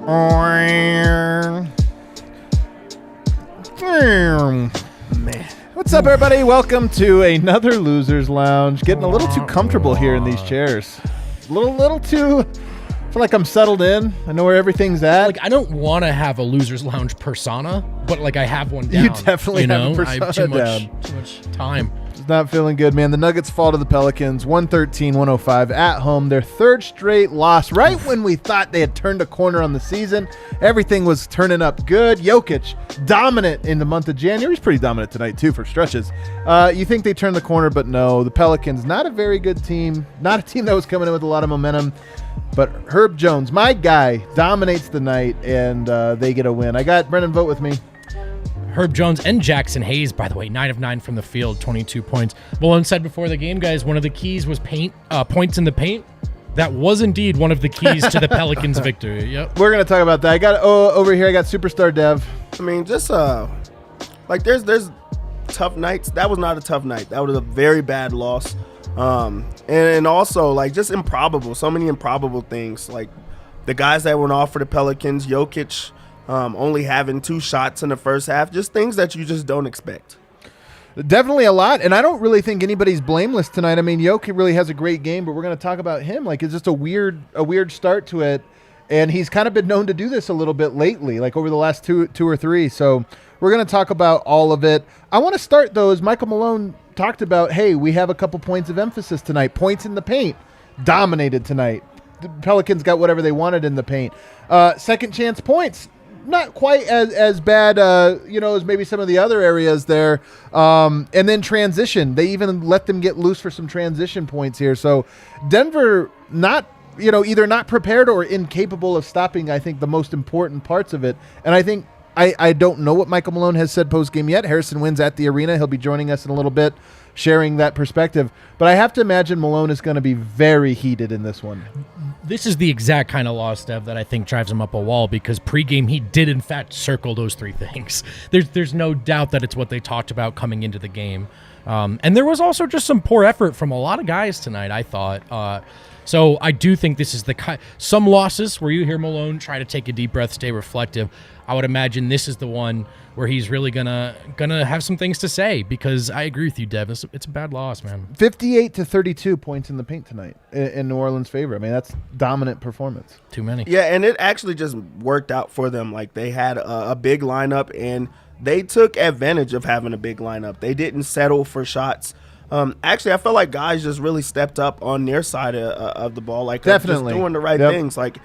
Man. What's up, everybody? Welcome to another Losers Lounge. Getting a little too comfortable here in these chairs. Little too. I feel like I'm settled in. I know where everything's at. Like, I don't want to have a Losers Lounge persona, but like I have one down. You definitely have a persona I have too down. much time. It's not feeling good, man. The Nuggets fall to the Pelicans, 113-105 at home. Their third straight loss. Right when we thought they had turned a corner on the season, everything was turning up good. Jokic, dominant in the month of January. He's pretty dominant tonight, too, for stretches. You think they turned the corner, but no. The Pelicans, not a very good team. Not a team that was coming in with a lot of momentum. But Herb Jones, my guy, dominates the night, and they get a win. I got Brendan Vogt with me. Herb Jones and Jackson Hayes, by the way, 9 of 9 from the field, 22 points. Malone said before the game, guys, one of the keys was points in the paint. That was indeed one of the keys to the Pelicans' victory. Yep. We're going to talk about that. I got over here, I got Superstar Dev. I mean, just like there's tough nights. That was not a tough night. That was a very bad loss. And also, like, just improbable. So many improbable things. Like, the guys that went off for the Pelicans, Jokic, only having 2 shots in the first half, just things that you just don't expect. Definitely a lot, and I don't really think anybody's blameless tonight. I mean, Jokic really has a great game, but we're going to talk about him. Like, it's just a weird start to it, and he's kind of been known to do this a little bit lately, like over the last two or three. So we're going to talk about all of it. I want to start, though, as Michael Malone talked about, hey, we have a couple points of emphasis tonight. Points in the paint dominated tonight. The Pelicans got whatever they wanted in the paint. Second chance points. Not quite as bad, as maybe some of the other areas there. And then transition. They even let them get loose for some transition points here. So Denver not, either not prepared or incapable of stopping, I think, the most important parts of it. And I think I don't know what Michael Malone has said post-game yet. Harrison Wynn's at the arena. He'll be joining us in a little bit, sharing that perspective. But I have to imagine Malone is going to be very heated in this one. This is the exact kind of loss, Dev, that I think drives him up a wall, because pregame he did, in fact, circle those 3 things. There's no doubt that it's what they talked about coming into the game. And there was also just some poor effort from a lot of guys tonight, I thought. So I do think this is some losses where you hear Malone try to take a deep breath, stay reflective. I would imagine this is the one where he's really gonna have some things to say, because I agree with you, Dev. It's a bad loss, man. 58-32 points in the paint tonight in New Orleans' favor. I mean, that's dominant performance. Too many. Yeah, and it actually just worked out for them. Like, they had a big lineup, and they took advantage of having a big lineup. They didn't settle for shots. Actually, I felt like guys just really stepped up on their side of the ball. Like, definitely just doing the right things. Like,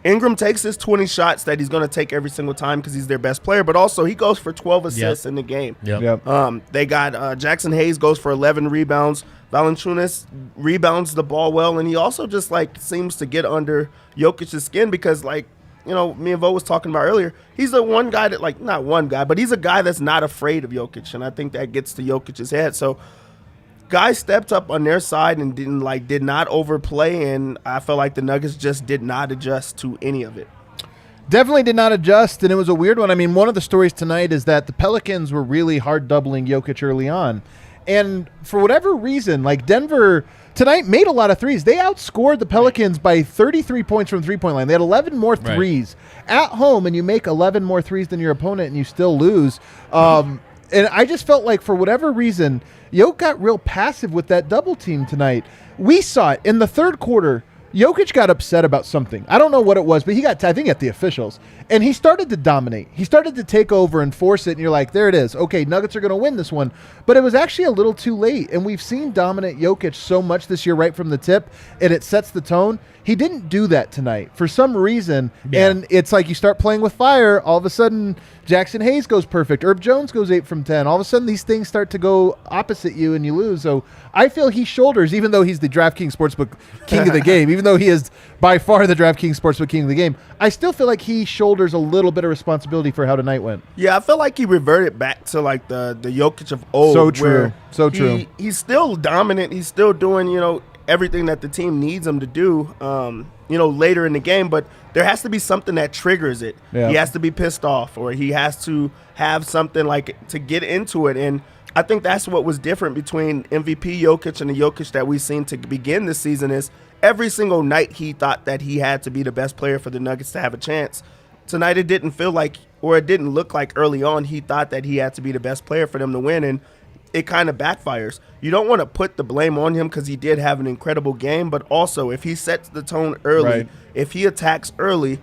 Ingram takes his 20 shots that he's going to take every single time because he's their best player, but also he goes for 12 assists in the game. They got Jackson Hayes goes for 11 rebounds. Valanciunas rebounds the ball well, and he also just, like, seems to get under Jokic's skin because, like, me and Vogt was talking about earlier, he's the one guy that, like, not one guy, but he's a guy that's not afraid of Jokic, and I think that gets to Jokic's head. So guys stepped up on their side and did not overplay, and I felt like the Nuggets just did not adjust to any of it. Definitely did not adjust, and it was a weird one. I mean, one of the stories tonight is that the Pelicans were really hard doubling Jokic early on, and for whatever reason, like, Denver tonight made a lot of threes. They outscored the Pelicans by 33 points from three-point line. They had 11 more threes at home, and you make 11 more threes than your opponent, and you still lose. And I just felt like, for whatever reason, Jokic got real passive with that double team tonight. We saw it in the third quarter. Jokic got upset about something. I don't know what it was, but he got, I think, at the officials. And he started to dominate. He started to take over and force it, and you're like, there it is. Okay, Nuggets are going to win this one. But it was actually a little too late, and we've seen dominant Jokic so much this year right from the tip, and it sets the tone. He didn't do that tonight for some reason, and it's like you start playing with fire, all of a sudden Jackson Hayes goes perfect, Herb Jones goes 8 from 10. All of a sudden these things start to go opposite you and you lose. So I feel he shoulders, even though he's the DraftKings Sportsbook king of the game, even though he is by far the DraftKings Sportsbook king of the game, I still feel like he shoulders a little bit of responsibility for how tonight went. Yeah, I feel like he reverted back to, like, the Jokic of old. So true. So true. He's still dominant. He's still doing, everything that the team needs him to do, later in the game. But there has to be something that triggers it. Yeah. He has to be pissed off, or he has to have something, like, to get into it. And I think that's what was different between MVP Jokic and the Jokic that we've seen to begin this season is every single night he thought that he had to be the best player for the Nuggets to have a chance. tonight it didn't feel like, or it didn't look like early on he thought that he had to be the best player for them to win, and it kind of backfires. You don't want to put the blame on him because he did have an incredible game, but also if he sets the tone early, if he attacks early,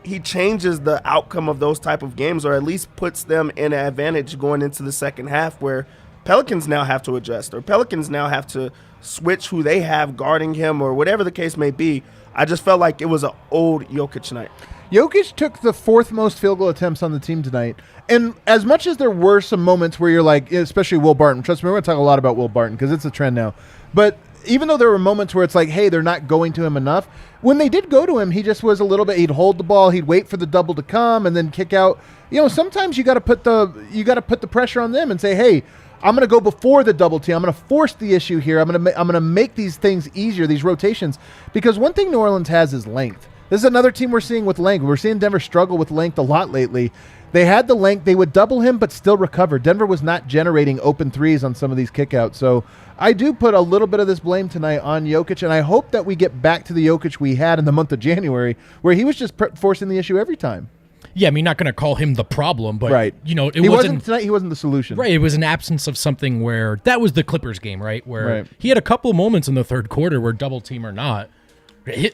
he changes the outcome of those type of games, or at least puts them in an advantage going into the second half, where Pelicans now have to adjust, or Pelicans now have to switch who they have guarding him, or whatever the case may be. I just felt like it was an old Jokic night. Jokic took the 4th most field goal attempts on the team tonight. And as much as there were some moments where you're like, especially Will Barton, trust me, we're going to talk a lot about Will Barton because it's a trend now. But even though there were moments where it's like, hey, they're not going to him enough, when they did go to him, he just was a little bit, he'd hold the ball, he'd wait for the double to come and then kick out. You know, sometimes you got to put the pressure on them and say, hey, I'm going to go before the double team. I'm going to force the issue here. I'm going to make these things easier, these rotations, because one thing New Orleans has is length. This is another team we're seeing with length. We're seeing Denver struggle with length a lot lately. They had the length. They would double him but still recover. Denver was not generating open threes on some of these kickouts. So I do put a little bit of this blame tonight on Jokic, and I hope that we get back to the Jokic we had in the month of January where he was just forcing the issue every time. Yeah, I mean, not going to call him the problem, but, you know, he wasn't tonight. He wasn't the solution. Right. It was an absence of something where that was the Clippers game, right? Where he had a couple moments in the third quarter where double team or not,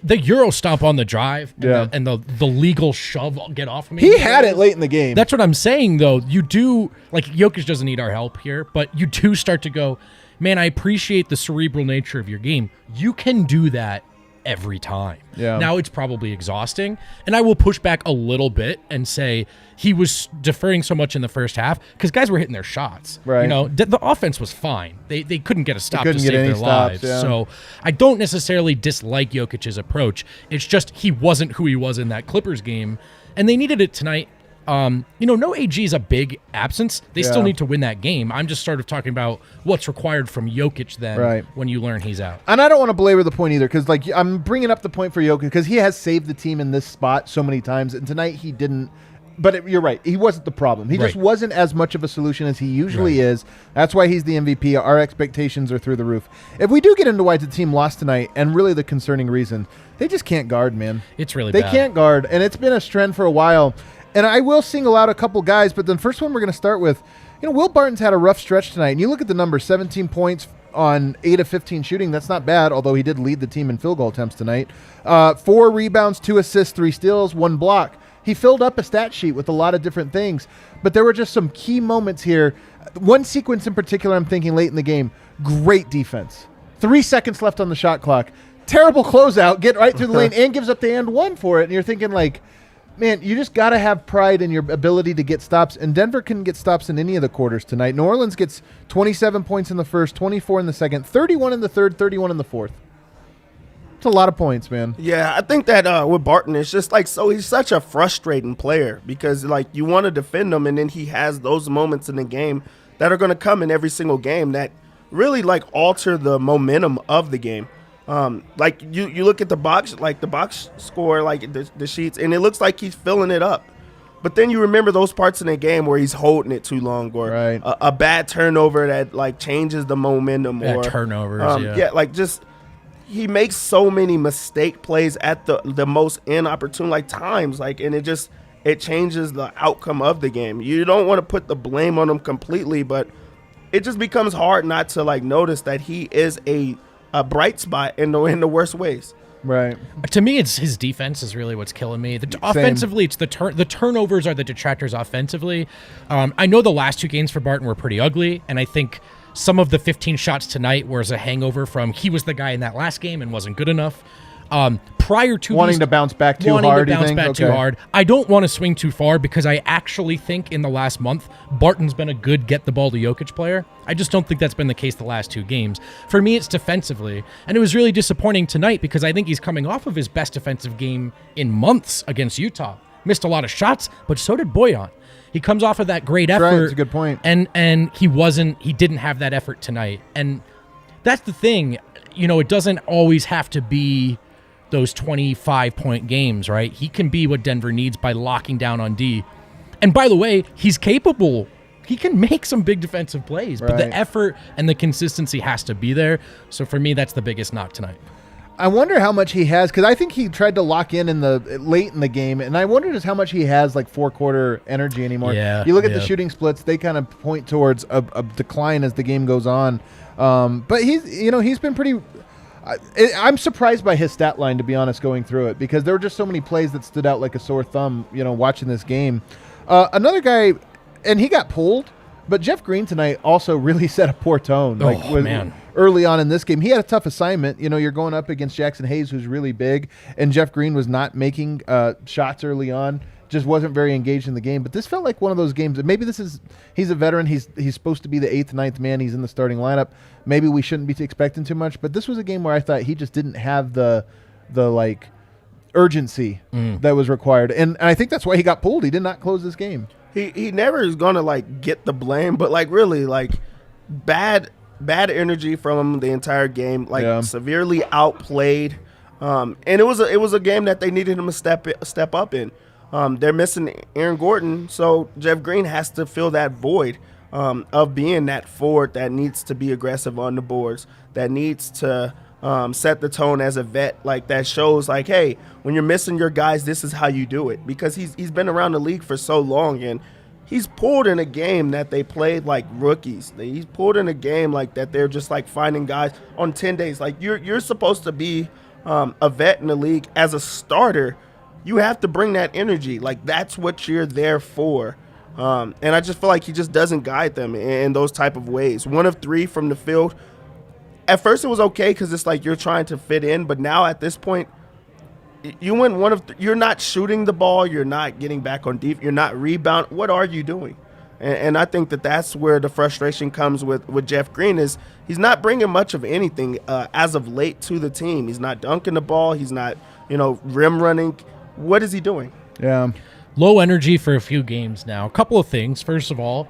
the Euro stomp on the drive and the legal shove get off of me. He had it late in the game. That's what I'm saying, though. You do, like, Jokic doesn't need our help here, but you do start to go, man, I appreciate the cerebral nature of your game. You can do that every time. Yeah. Now it's probably exhausting, and I will push back a little bit and say he was deferring so much in the first half because guys were hitting their shots. Right. You know, the offense was fine. They couldn't get a stop to save their stops, lives. So I don't necessarily dislike Jokic's approach. It's just he wasn't who he was in that Clippers game, and they needed it tonight. You know, no AG is a big absence. They still need to win that game. I'm just sort of talking about what's required from Jokic then when you learn he's out. And I don't want to belabor the point either because, like, I'm bringing up the point for Jokic because he has saved the team in this spot so many times, and tonight he didn't. But you're right. He wasn't the problem. He just wasn't as much of a solution as he usually is. That's why he's the MVP. Our expectations are through the roof. If we do get into why the team lost tonight, and really the concerning reason, they just can't guard, man. It's really bad. They can't guard, and it's been a trend for a while. And I will single out a couple guys, but the first one we're going to start with, you know, Will Barton's had a rough stretch tonight. And you look at the numbers, 17 points on 8 of 15 shooting. That's not bad, although he did lead the team in field goal attempts tonight. 4 rebounds, 2 assists, 3 steals, 1 block. He filled up a stat sheet with a lot of different things. But there were just some key moments here. One sequence in particular I'm thinking late in the game, great defense. 3 seconds left on the shot clock. Terrible closeout, get right through the lane, and gives up the and one for it. And you're thinking, like, man, you just got to have pride in your ability to get stops, and Denver couldn't get stops in any of the quarters tonight. New Orleans gets 27 points in the first, 24 in the second, 31 in the third, 31 in the fourth. It's a lot of points, man. Yeah, I think that with Barton, it's just like, so he's such a frustrating player because, like, you want to defend him, and then he has those moments in the game that are going to come in every single game that really, like, alter the momentum of the game. Like you look at the box score, like the sheets, and it looks like he's filling it up. But then you remember those parts in the game where he's holding it too long, or a bad turnover that, like, changes the momentum, or turnovers. like, just he makes so many mistake plays at the most inopportune, like, times, like, and it changes the outcome of the game. You don't want to put the blame on him completely, but it just becomes hard not to, like, notice that he is a bright spot in the worst ways. Right. To me, it's his defense is really what's killing me. Offensively, it's the turnovers are the detractors offensively. I know the last 2 games for Barton were pretty ugly, and I think some of the 15 shots tonight was a hangover from he was the guy in that last game and wasn't good enough. Prior to wanting to bounce back too hard, too hard. I don't want to swing too far because I actually think in the last month Barton's been a good get the ball to Jokic player. I just don't think that's been the case the last 2 games. For me, it's defensively, and it was really disappointing tonight because I think he's coming off of his best defensive game in months against Utah. Missed a lot of shots, but so did Boyan. He comes off of that great effort. Right, that's a good point. And he didn't have that effort tonight. And that's the thing. You know, it doesn't always have to be those 25-point games, right? He can be what Denver needs by locking down on D. And by the way, he's capable. He can make some big defensive plays, but the effort and the consistency has to be there. So for me, that's the biggest knock tonight. I wonder how much he has, because I think he tried to lock in the late in the game, and I wonder just how much he has like four-quarter energy anymore. Yeah, you look at the shooting splits; they kind of point towards a decline as the game goes on. But he's been pretty. I'm surprised by his stat line, to be honest, going through it, because there were just so many plays that stood out like a sore thumb. Watching this game, another guy, and he got pulled, but Jeff Green tonight also really set a poor tone. Man. Early on in this game, he had a tough assignment. You're going up against Jackson Hayes, who's really big, and Jeff Green was not making shots early on. Just wasn't very engaged in the game. But this felt like one of those games. Maybe he's a veteran. He's supposed to be the 8th, 9th man. He's in the starting lineup. Maybe we shouldn't be expecting too much. But this was a game where I thought he just didn't have the like urgency that was required, and I think that's why he got pulled. He did not close this game. He never is gonna like get the blame, but like really like bad energy from him the entire game, severely outplayed, and it was a game that they needed him to step up in. They're missing Aaron Gordon, so Jeff Green has to fill that void of being that forward that needs to be aggressive on the boards, that needs to set the tone as a vet, like that shows like, hey, when you're missing your guys, this is how you do it, because he's been around the league for so long, and he's pulled in a game that they played like rookies. He's pulled in a game like that they're just like finding guys on 10 days. Like you're supposed to be a vet in the league as a starter. You have to bring that energy. Like that's what you're there for. And I just feel like he just doesn't guide them in those type of ways. 1 of 3 from the field. At first it was okay because it's like you're trying to fit in, but now at this point, you win 1 of you're not shooting the ball, you're not getting back on defense, you're not rebound. What are you doing? And I think that's where the frustration comes with Jeff Green is he's not bringing much of anything as of late to the team. He's not dunking the ball. He's not, rim running. What is he doing? Yeah. Low energy for a few games now. A couple of things. First of all,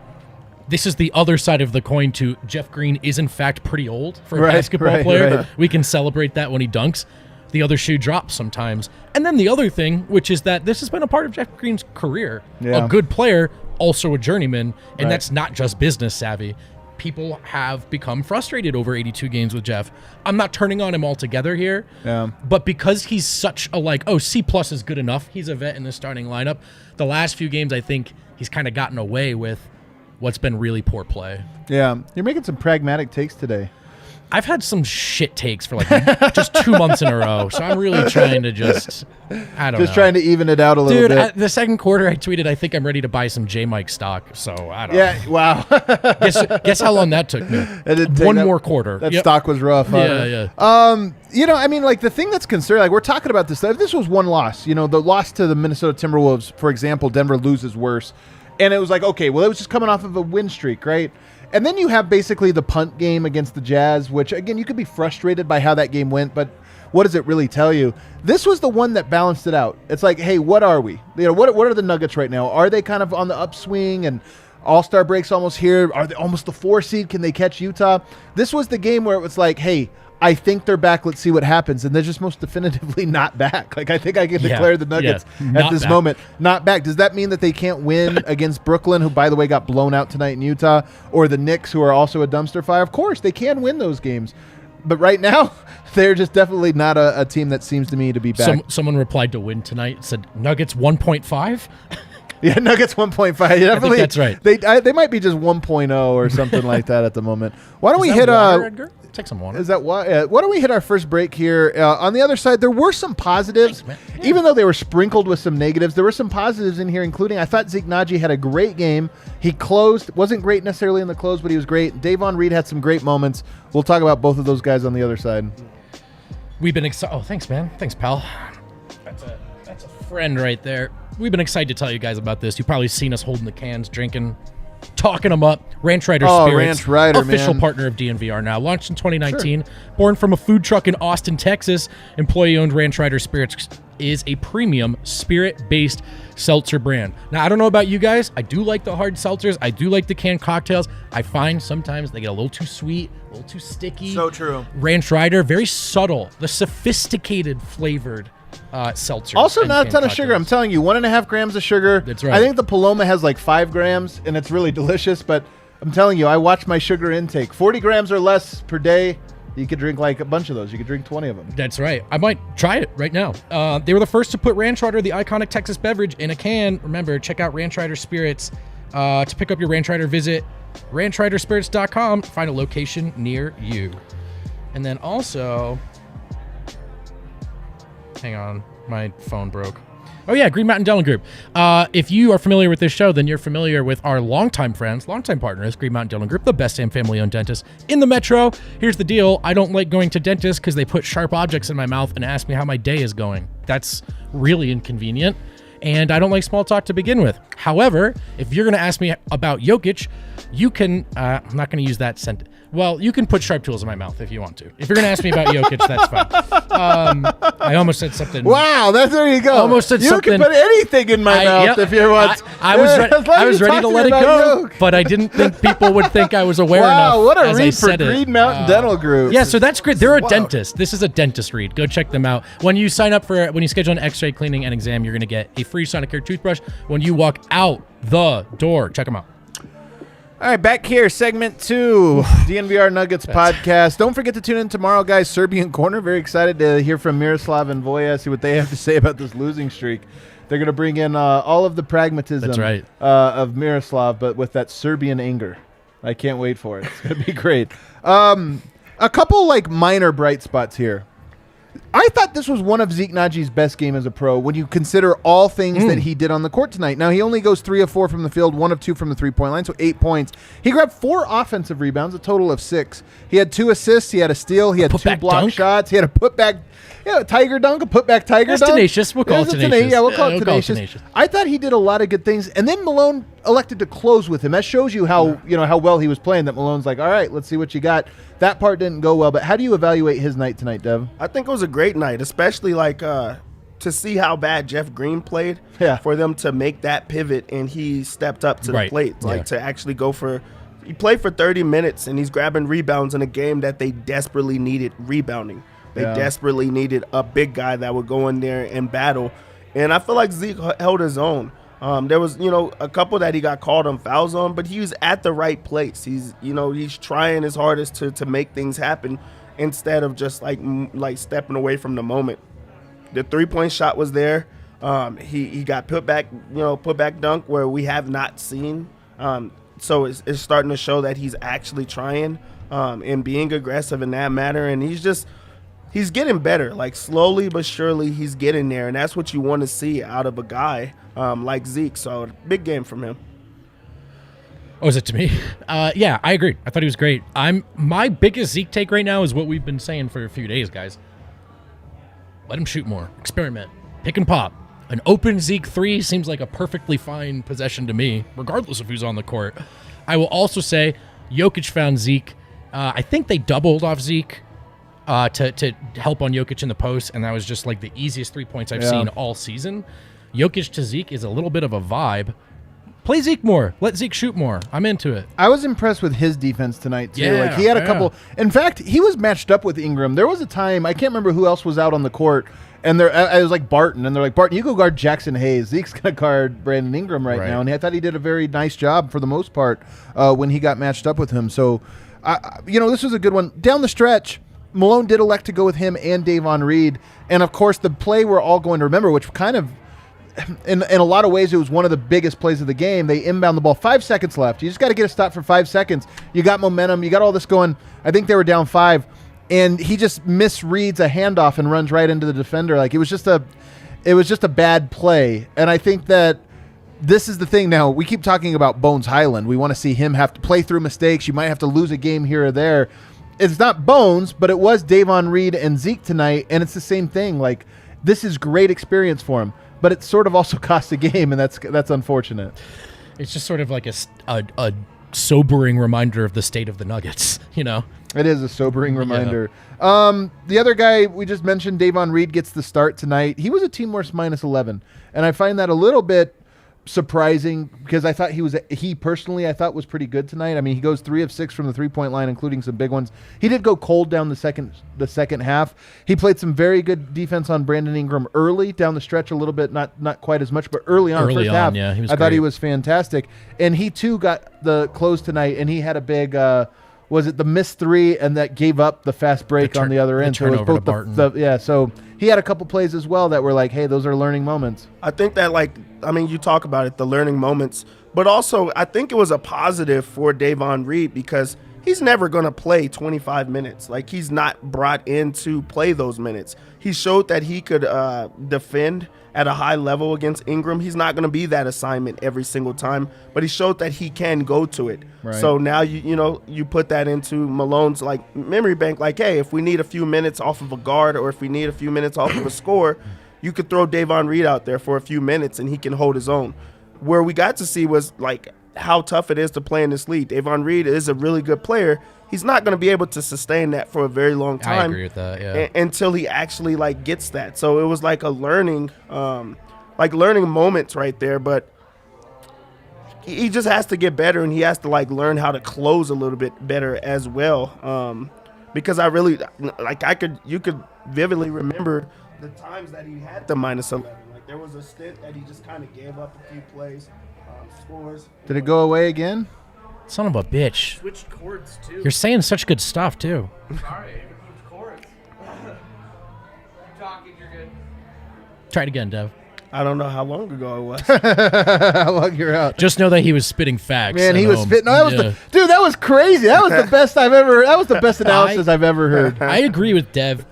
this is the other side of the coin to Jeff Green is in fact pretty old for a basketball player. Right. We can celebrate that when he dunks. The other shoe drops sometimes. And then the other thing, which is that this has been a part of Jeff Green's career. Yeah. A good player, also a journeyman, and that's not just business savvy. People have become frustrated over 82 games with Jeff. I'm not turning on him altogether here, but because he's such a C+ is good enough, he's a vet in the starting lineup, the last few games I think he's kind of gotten away with what's been really poor play. Yeah, you're making some pragmatic takes today. I've had some shit takes for just 2 months in a row, so I'm really trying to trying to even it out a little bit. Dude, the second quarter I tweeted, I think I'm ready to buy some J-Mike stock, so I don't know. Yeah, wow. Guess how long that took me? One more quarter. That stock was rough. Yeah. The thing that's concerning, we're talking about this, if this was one loss, the loss to the Minnesota Timberwolves, for example, Denver loses worse, and it was like, okay, well, it was just coming off of a win streak, right? And then you have basically the punt game against the Jazz, which, again, you could be frustrated by how that game went, but what does it really tell you? This was the one that balanced it out. It's like, hey, what are we? What are the Nuggets right now? Are they kind of on the upswing and All-Star break's almost here? Are they almost the 4 seed? Can they catch Utah? This was the game where it was like, hey, I think they're back. Let's see what happens. And they're just most definitively not back. I think I can declare the Nuggets at this moment not back. Does that mean that they can't win against Brooklyn, who, by the way, got blown out tonight in Utah, or the Knicks, who are also a dumpster fire? Of course, they can win those games. But right now, they're just definitely not a team that seems to me to be back. Someone replied to win tonight, said Nuggets 1.5. Yeah, Nuggets 1.5. Definitely, I think that's right. They might be just 1.0 or something like that at the moment. Why don't we hit water, Edgar? Take some water. Is that why? Why don't we hit our first break here? On the other side, there were some positives. Thanks, man. Even though they were sprinkled with some negatives, there were some positives in here, including I thought Zeke Nnaji had a great game. He closed. Wasn't great necessarily in the close, but he was great. Davon Reed had some great moments. We'll talk about both of those guys on the other side. We've been excited. Oh, thanks, man. Thanks, pal. That's a friend right there. We've been excited to tell you guys about this. You've probably seen us holding the cans, drinking, talking them up. Ranch Rider Spirits, Ranch Rider, official partner of DNVR now. Launched in 2019. Born from a food truck in Austin, Texas. Employee-owned Ranch Rider Spirits is a premium spirit-based seltzer brand. Now, I don't know about you guys. I do like the hard seltzers. I do like the canned cocktails. I find sometimes they get a little too sweet, a little too sticky. So true. Ranch Rider, very subtle. The sophisticated flavored seltzers. Also not a ton of sugar. I'm telling you, 1.5 grams of sugar. That's right. I think the Paloma has like 5 grams, and it's really delicious, but I'm telling you, I watch my sugar intake. 40 grams or less per day. You could drink like a bunch of those. You could drink 20 of them. That's right. I might try it right now. They were the first to put Ranch Rider, the iconic Texas beverage, in a can. Remember, check out Ranch Rider Spirits. To pick up your Ranch Rider, visit ranchriderspirits.com. Find a location near you. And then also, hang on, my phone broke. Oh, yeah, Green Mountain Dental Group. If you are familiar with this show, then you're familiar with our longtime friends, longtime partners, Green Mountain Dental Group, the best and family-owned dentist in the metro. Here's the deal. I don't like going to dentists because they put sharp objects in my mouth and ask me how my day is going. That's really inconvenient, and I don't like small talk to begin with. However, if you're going to ask me about Jokic, you can, I'm not going to use that sentence. Well, you can put sharp tools in my mouth if you want to. If you're going to ask me about Jokic, that's fine. I almost said something. Wow, there you go. Almost said something. You can put anything in my mouth if you want. I was ready to let it go, but I didn't think people would think I was aware enough. Wow, what a read for Green Mountain Dental Group. Yeah, so that's great. They're a dentist. This is a dentist read. Go check them out. When you sign up when you schedule an x-ray cleaning and exam, you're going to get a free Sonicare toothbrush when you walk out the door. Check them out. All right, back here, segment 2, DNVR Nuggets podcast. Don't forget to tune in tomorrow, guys. Serbian Corner. Very excited to hear from Miroslav and Voja, see what they have to say about this losing streak. They're going to bring in all of the pragmatism of Miroslav, but with that Serbian anger. I can't wait for it. It's going to be great. A couple minor bright spots here. I thought this was one of Zeke Nnaji's best game as a pro when you consider all things that he did on the court tonight. Now, he only goes 3 of 4 from the field, 1 of 2 from the three-point line, so 8 points. He grabbed 4 offensive rebounds, a total of 6. He had 2 assists. He had a steal. He had 2 block shots. He had a putback, tiger dunk, a putback tiger dunk. Tenacious. We'll call it tenacious. Yeah, we'll call it tenacious. I thought he did a lot of good things, and then Malone elected to close with him. That shows you how how well he was playing. That Malone's like, all right, let's see what you got. That part didn't go well, but how do you evaluate his night tonight, Dev? I think it was a great night, especially to see how bad Jeff Green played. Yeah. For them to make that pivot and he stepped up to the plate, to actually go for. He played for 30 minutes and he's grabbing rebounds in a game that they desperately needed rebounding. They desperately needed a big guy that would go in there and battle, and I feel like Zeke held his own. There was, a couple that he got called on fouls on, but he was at the right place. He's trying his hardest to make things happen instead of just like stepping away from the moment. The 3-point shot was there. He got put back dunk where we have not seen. So it's starting to show that he's actually trying and being aggressive in that matter. And he's getting better, slowly but surely he's getting there. And that's what you want to see out of a guy like Zeke. So big game from him. Oh, is it to me? Yeah, I agree. I thought he was great. My biggest Zeke take right now is what we've been saying for a few days, guys. Let him shoot more. Experiment. Pick and pop. An open Zeke 3 seems like a perfectly fine possession to me, regardless of who's on the court. I will also say Jokic found Zeke. I think they doubled off Zeke to help on Jokic in the post, and that was just the easiest 3 points I've seen all season. Jokic to Zeke is a little bit of a vibe. Play Zeke more. Let Zeke shoot more. I'm into it. I was impressed with his defense tonight, too. Yeah, he had a couple. In fact, he was matched up with Ingram. There was a time, I can't remember who else was out on the court, and I was like Barton, and they're like, Barton, you go guard Jackson Hayes. Zeke's going to guard Brandon Ingram right now, and I thought he did a very nice job for the most part when he got matched up with him. So, this was a good one. Down the stretch, Malone did elect to go with him and Davon Reed, and of course the play we're all going to remember, which kind of in a lot of ways it was one of the biggest plays of the game. They inbound the ball, 5 seconds left. You just got to get a stop for 5 seconds. You got momentum. You got all this going. I think they were down 5, and he just misreads a handoff and runs right into the defender. It was just a bad play. And I think that this is the thing now. We keep talking about Bones Hyland. We want to see him have to play through mistakes. You might have to lose a game here or there. It's not Bones, but it was Davon Reed and Zeke tonight, and it's the same thing. This is great experience for him, but it sort of also cost a game, and that's unfortunate. It's just sort of like a sobering reminder of the state of the Nuggets, It is a sobering reminder. The other guy we just mentioned, Davon Reed, gets the start tonight. He was a team worst -11, and I find that a little bit surprising because I thought he personally was pretty good tonight. I mean, he goes 3 of 6 from the 3-point line, including some big ones. He did go cold down the second half. He played some very good defense on Brandon Ingram early down the stretch a little bit, not quite as much, but early on, first half. Yeah, he was I thought he was fantastic, and he too got the close tonight, and he had a big Was it the missed three and that gave up the fast break on the other end? So it was both Barton. So he had a couple plays as well that were like, hey, those are learning moments. I think that, you talk about it, the learning moments, but also I think it was a positive for Davon Reed because he's never going to play 25 minutes. Like, he's not brought in to play those minutes. He showed that he could defend at a high level against Ingram. He's not going to be that assignment every single time, but he showed that he can go to it. Right. So now you put that into Malone's memory bank. Like, hey, if we need a few minutes off of a guard or if we need a few minutes off of a score, you could throw Davon Reed out there for a few minutes and he can hold his own. Where we got to see was how tough it is to play in this league. Davon Reed is a really good player. He's not going to be able to sustain that for a very long time. I agree with that, yeah. Until he actually gets that. So it was a learning moments right there, but he just has to get better and he has to learn how to close a little bit better as well. Because I really you could vividly remember the times that he had the -11. There was a stint that he just kind of gave up a few plays, scores. Did it go away again? Son of a bitch. Switched chords, too. You're saying such good stuff, too. Sorry, I switched chords. You're talking, you're good. Try it again, Dev. I don't know how long ago it was. How long you're out? Just know that he was spitting facts. Man, he was spitting. No, dude, that was crazy. That was the best that was the best analysis I've ever heard. I agree with Dev.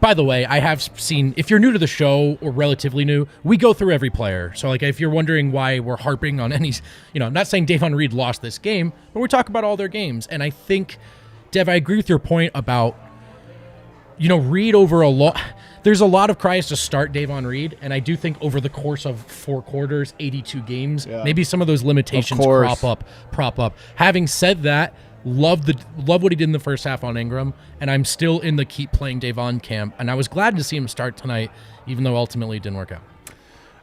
By the way, I have seen, if you're new to the show or relatively new, we go through every player. So, if you're wondering why we're harping on any, I'm not saying Davon Reed lost this game, but we're talking about all their games. And I think, Dev, I agree with your point about, Reed over a lot. There's a lot of cries to start Davon Reed, and I do think over the course of 4 quarters, 82 games, maybe some of those limitations prop up. Having said that, love what he did in the first half on Ingram, and I'm still in the keep playing Davon camp, and I was glad to see him start tonight, even though ultimately it didn't work out.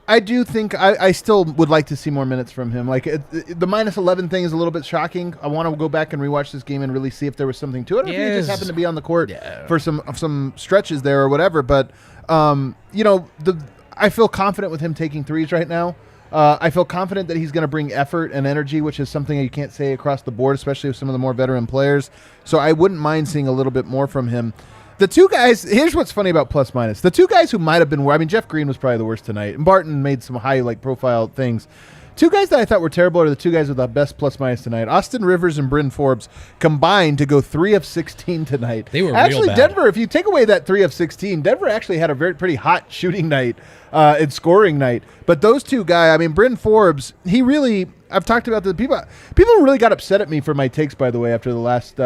I do think I still would like to see more minutes from him. The -11 thing is a little bit shocking. I want to go back and rewatch this game and really see if there was something to it, or if he just happened to be on the court for some stretches there or whatever. But I feel confident with him taking threes right now. I feel confident that he's going to bring effort and energy, which is something you can't say across the board, especially with some of the more veteran players. So I wouldn't mind seeing a little bit more from him. The two guys, here's what's funny about plus minus. The two guys who might have been, Jeff Green was probably the worst tonight, and Barton made some high profile things. Two guys that I thought were terrible are the two guys with the best plus minus tonight. Austin Rivers and Bryn Forbes combined to go 3 of 16 tonight. They were actually real bad. Denver. If you take away that 3 of 16, Denver actually had a pretty hot shooting night and scoring night. But those two guys, Bryn Forbes, he really. I've talked about the people. People really got upset at me for my takes, by the way, after the last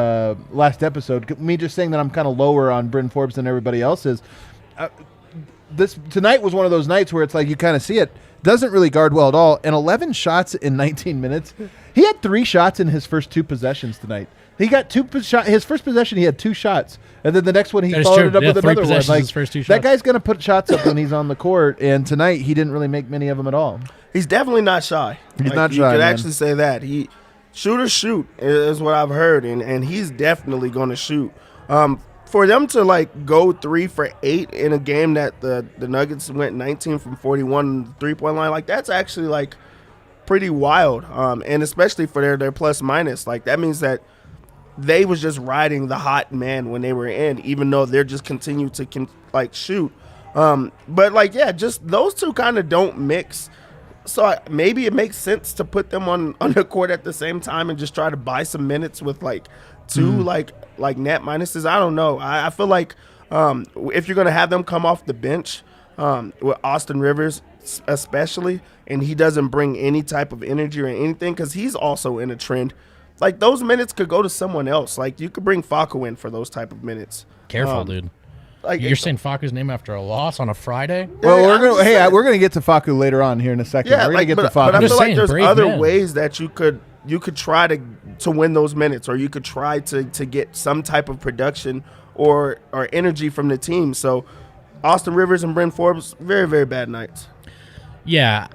episode. Me just saying that I'm kind of lower on Bryn Forbes than everybody else is. Tonight was one of those nights where it's you kind of see it. Doesn't really guard well at all. And 11 shots in 19 minutes. He had 3 shots in his first 2 possessions tonight. He got 2 shots. His first possession, he had 2 shots. And then the next one, he followed it up with another one. His first 2 shots. That guy's going to put shots up when he's on the court. And tonight, he didn't really make many of them at all. He's definitely not shy. He's not shy. You could actually say that. Shoot is what I've heard. And he's definitely going to shoot. For them to go 3 for 8 in a game that the Nuggets went 19 from 41 3-point line, that's actually pretty wild. And especially for their plus minus, that means that they was just riding the hot man when they were in, even though they're just continue to shoot. But just those two kind of don't mix. So maybe it makes sense to put them on the court at the same time and just try to buy some minutes with 2 net minuses. I don't know. I feel if you're gonna have them come off the bench with Austin Rivers especially, and he doesn't bring any type of energy or anything because he's also in a trend. Those minutes could go to someone else. You could bring Facu in for those type of minutes. Careful, dude. You're saying Facu's name after a loss on a Friday? Well, we're gonna get to Facu later on here in a second. We're gonna get to Facu. But I feel there's other ways that you could try to win those minutes, or you could try to get some type of production or energy from the team. So Austin Rivers and Bryn Forbes, very, very bad nights. Yeah,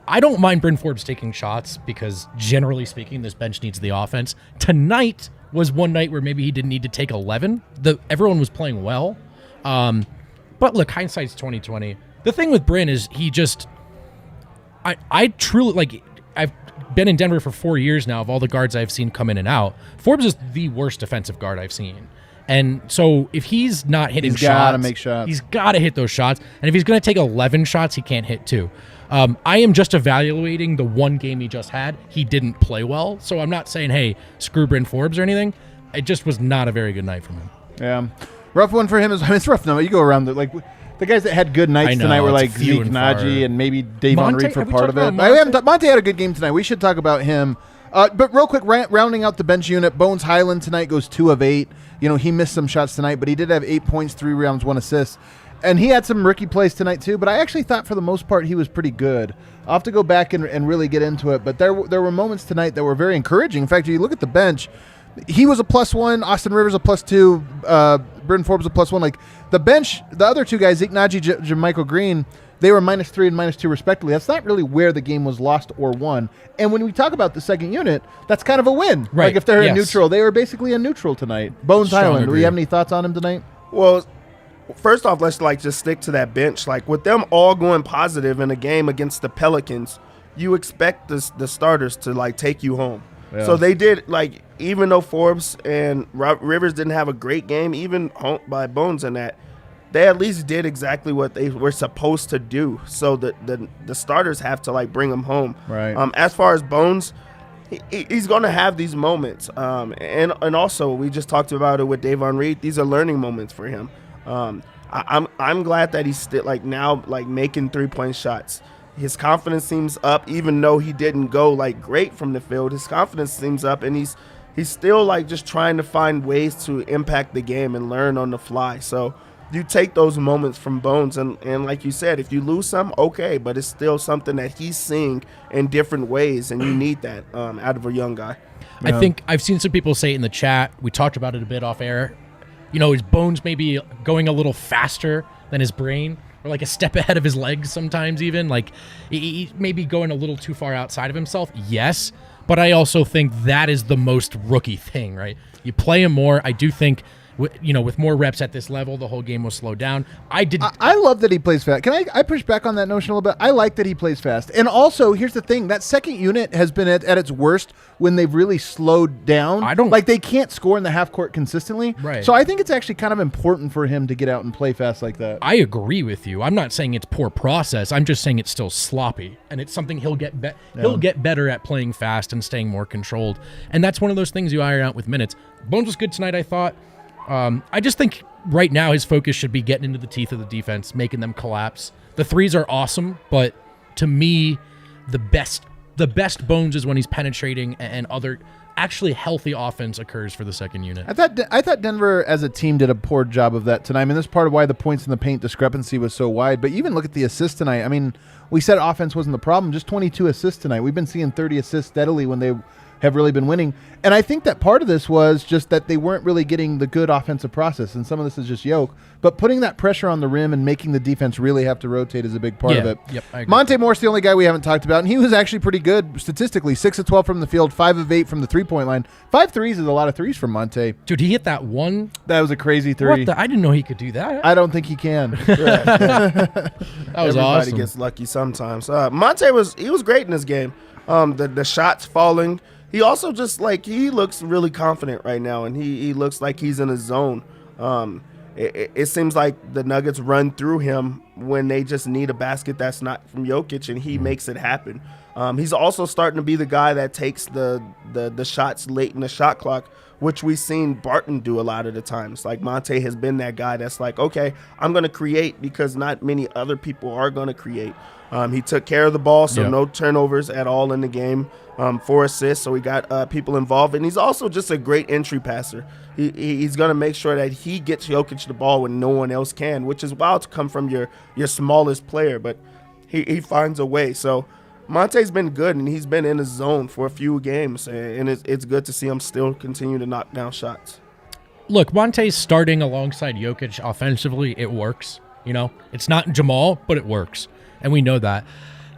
I don't mind Bryn Forbes taking shots because generally speaking, this bench needs the offense. Tonight was one night where maybe he didn't need to take 11. Everyone was playing well. But look, hindsight's 20/20. The thing with Bryn is he just, I truly I've been in Denver for 4 years now. Of all the guards I've seen come in and out, Forbes is the worst defensive guard I've seen. And so if he's not hitting shots, he's got to make shots. He's got to hit those shots. And if he's going to take 11 shots, he can't hit 2. I am just evaluating the one game he just had. He didn't play well. So I'm not saying, hey, screw Bryn Forbes or anything. It just was not a very good night from him. Yeah. Rough one for him. It's rough. No, you go around the guys that had good nights tonight were like Zeke Nnaji and maybe Davon Reed for part of it. Monte had a good game tonight. We should talk about him. But real quick, rounding out the bench unit, Bones Hyland tonight goes 2 of 8. He missed some shots tonight, but he did have 8 points, 3 rebounds, 1 assist. And he had some rookie plays tonight too, but I actually thought for the most part he was pretty good. I'll have to go back and really get into it, but there were moments tonight that were very encouraging. In fact, if you look at the bench, he was a +1, Austin Rivers a +2, Bryn Forbes a +1. Like the bench, the other 2 guys, Zeke Nnaji, Michael Green, they were -3 and -2 respectively. That's not really where the game was lost or won. And when we talk about the second unit, that's kind of a win. Right. Like if they're a neutral, they were basically a neutral tonight. Bones Hyland, do we have any thoughts on him tonight? Well, first off, let's just stick to that bench. Like with them all going positive in a game against the Pelicans, you expect the starters to take you home. Yeah. So they did, even though Forbes and Rivers didn't have a great game, even by Bones in that, they at least did exactly what they were supposed to do. So the starters have to bring them home. Right. As far as Bones, he's going to have these moments. And also we just talked about it with Davon Reed. These are learning moments for him. I'm glad that he's still now making 3-point shots. His confidence seems up, even though he didn't go great from the field. His confidence seems up, and he's still just trying to find ways to impact the game and learn on the fly. So you take those moments from Bones, and like you said, if you lose some, okay, but it's still something that he's seeing in different ways, and you need that out of a young guy. Yeah. I think I've seen some people say it in the chat. We talked about it a bit off air. His Bones maybe going a little faster than his brain, or a step ahead of his legs sometimes even. He maybe going a little too far outside of himself. Yes, but I also think that is the most rookie thing, right? You play him more. I do think with more reps at this level, the whole game will slow down. I love that he plays fast. Can I push back on that notion a little bit? I like that he plays fast. And also, here's the thing. That second unit has been at its worst when they've really slowed down. They can't score in the half court consistently. Right. So I think it's actually kind of important for him to get out and play fast like that. I agree with you. I'm not saying it's poor process. I'm just saying it's still sloppy. And it's something he'll get better at playing fast and staying more controlled. And that's one of those things you iron out with minutes. Bones was good tonight, I thought. I just think right now his focus should be getting into the teeth of the defense, making them collapse. The threes are awesome, but to me, the best Bones is when he's penetrating and other actually healthy offense occurs for the second unit. I thought Denver as a team did a poor job of that tonight. I mean, this is part of why the points in the paint discrepancy was so wide. But even look at the assists tonight. I mean, we said offense wasn't the problem. Just 22 assists tonight. We've been seeing 30 assists steadily when they have really been winning. And I think that part of this was just that they weren't really getting the good offensive process, and some of this is just yoke. But putting that pressure on the rim and making the defense really have to rotate is a big part of it. Yep, I agree. Monte Morris, the only guy we haven't talked about, and he was actually pretty good statistically. 6 of 12 from the field, 5 of 8 from the three-point line. 5 threes is a lot of threes from Monte. Dude, he hit that one. That was a crazy three. I didn't know he could do that. I don't think he can. That was Everybody awesome. gets lucky sometimes. Monte was great in this game. The shots falling. He also just he looks really confident right now, and he looks like he's in a zone. It seems like the Nuggets run through him when they just need a basket that's not from Jokic, and he makes it happen. He's also starting to be the guy that takes the shots late in the shot clock, which we've seen Barton do a lot of the times. Monte has been that guy that's okay, I'm going to create because not many other people are going to create. He took care of the ball, so no turnovers at all in the game. 4 assists, so he got people involved. And he's also just a great entry passer. He's going to make sure that he gets Jokic the ball when no one else can, which is wild to come from your smallest player, but he finds a way. So Monte's been good, and he's been in his zone for a few games, and it's good to see him still continue to knock down shots. Look, Monte's starting alongside Jokic offensively. It works. It's not Jamal, but it works. And we know that.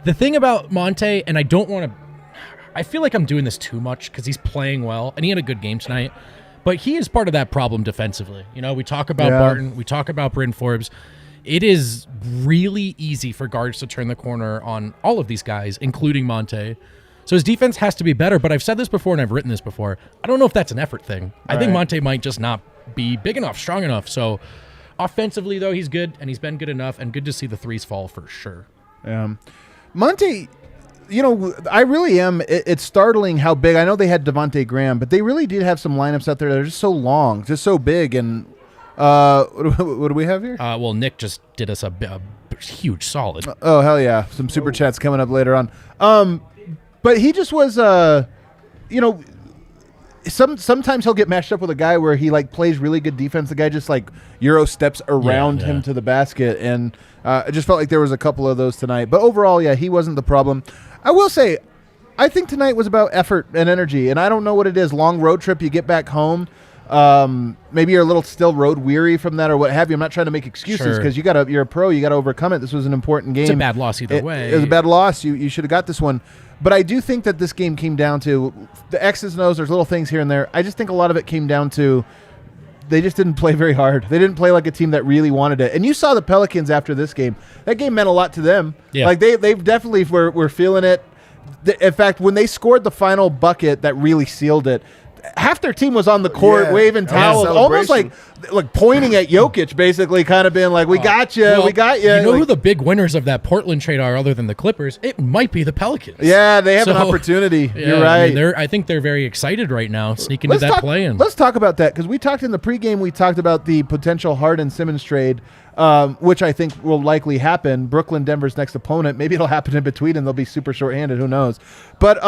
The thing about Monte, and I feel like I'm doing this too much because he's playing well, and he had a good game tonight, but he is part of that problem defensively. We talk about Barton, we talk about Bryn Forbes. It is really easy for guards to turn the corner on all of these guys, including Monte. So his defense has to be better, but I've said this before and I've written this before. I don't know if that's an effort thing. I think Monte might just not be big enough, strong enough. So offensively, though, he's good, and he's been good enough, and good to see the threes fall for sure. Monte, I really am. It's startling how big. I know they had Devontae Graham, but they really did have some lineups out there that are just so long, just so big. And what do we have here? Well, Nick just did us a huge solid. Oh, hell yeah. Some super chats coming up later on. But he just was, sometimes he'll get matched up with a guy where he plays really good defense. The guy just Euro steps around him to the basket, and I just felt like there was a couple of those tonight. But overall, he wasn't the problem. I will say, I think tonight was about effort and energy, and I don't know what it is. Long road trip, you get back home. Maybe you're a little still road weary from that or what have you. I'm not trying to make excuses because you're a pro. You got to overcome it. This was an important game. It's a bad loss either way. It was a bad loss. You should have got this one. But I do think that this game came down to the X's and O's. There's little things here and there. I just think a lot of it came down to they just didn't play very hard. They didn't play like a team that really wanted it. And you saw the Pelicans after this game. That game meant a lot to them. Yeah. They definitely were feeling it. In fact, when they scored the final bucket that really sealed it, half their team was on the court waving towels, almost like pointing at Jokic, basically, kind of being like, "We got you, we got you." You know who the big winners of that Portland trade are, other than the Clippers? It might be the Pelicans. Yeah, they have an opportunity. You're right. I think they're very excited right now, sneaking to that play-in. Let's talk about that because we talked in the pregame. We talked about the potential Harden-Simmons trade, which I think will likely happen. Brooklyn, Denver's next opponent. Maybe it'll happen in between, and they'll be super shorthanded. Who knows? But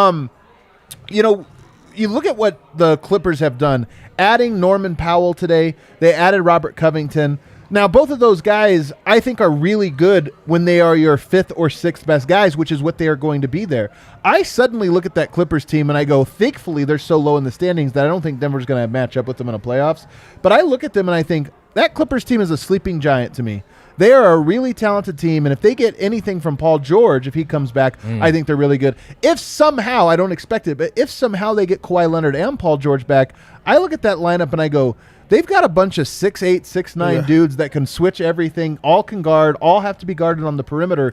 you look at what the Clippers have done, adding Norman Powell today. They added Robert Covington. Now, both of those guys, I think, are really good when they are your fifth or sixth best guys, which is what they are going to be there. I suddenly look at that Clippers team and I go, thankfully, they're so low in the standings that I don't think Denver's going to match up with them in the playoffs. But I look at them and I think, that Clippers team is a sleeping giant to me. They are a really talented team, and if they get anything from Paul George, if he comes back, I think they're really good. If somehow, I don't expect it, but if somehow they get Kawhi Leonard and Paul George back, I look at that lineup and I go, they've got a bunch of 6'8", 6'9" dudes that can switch everything, all can guard, all have to be guarded on the perimeter.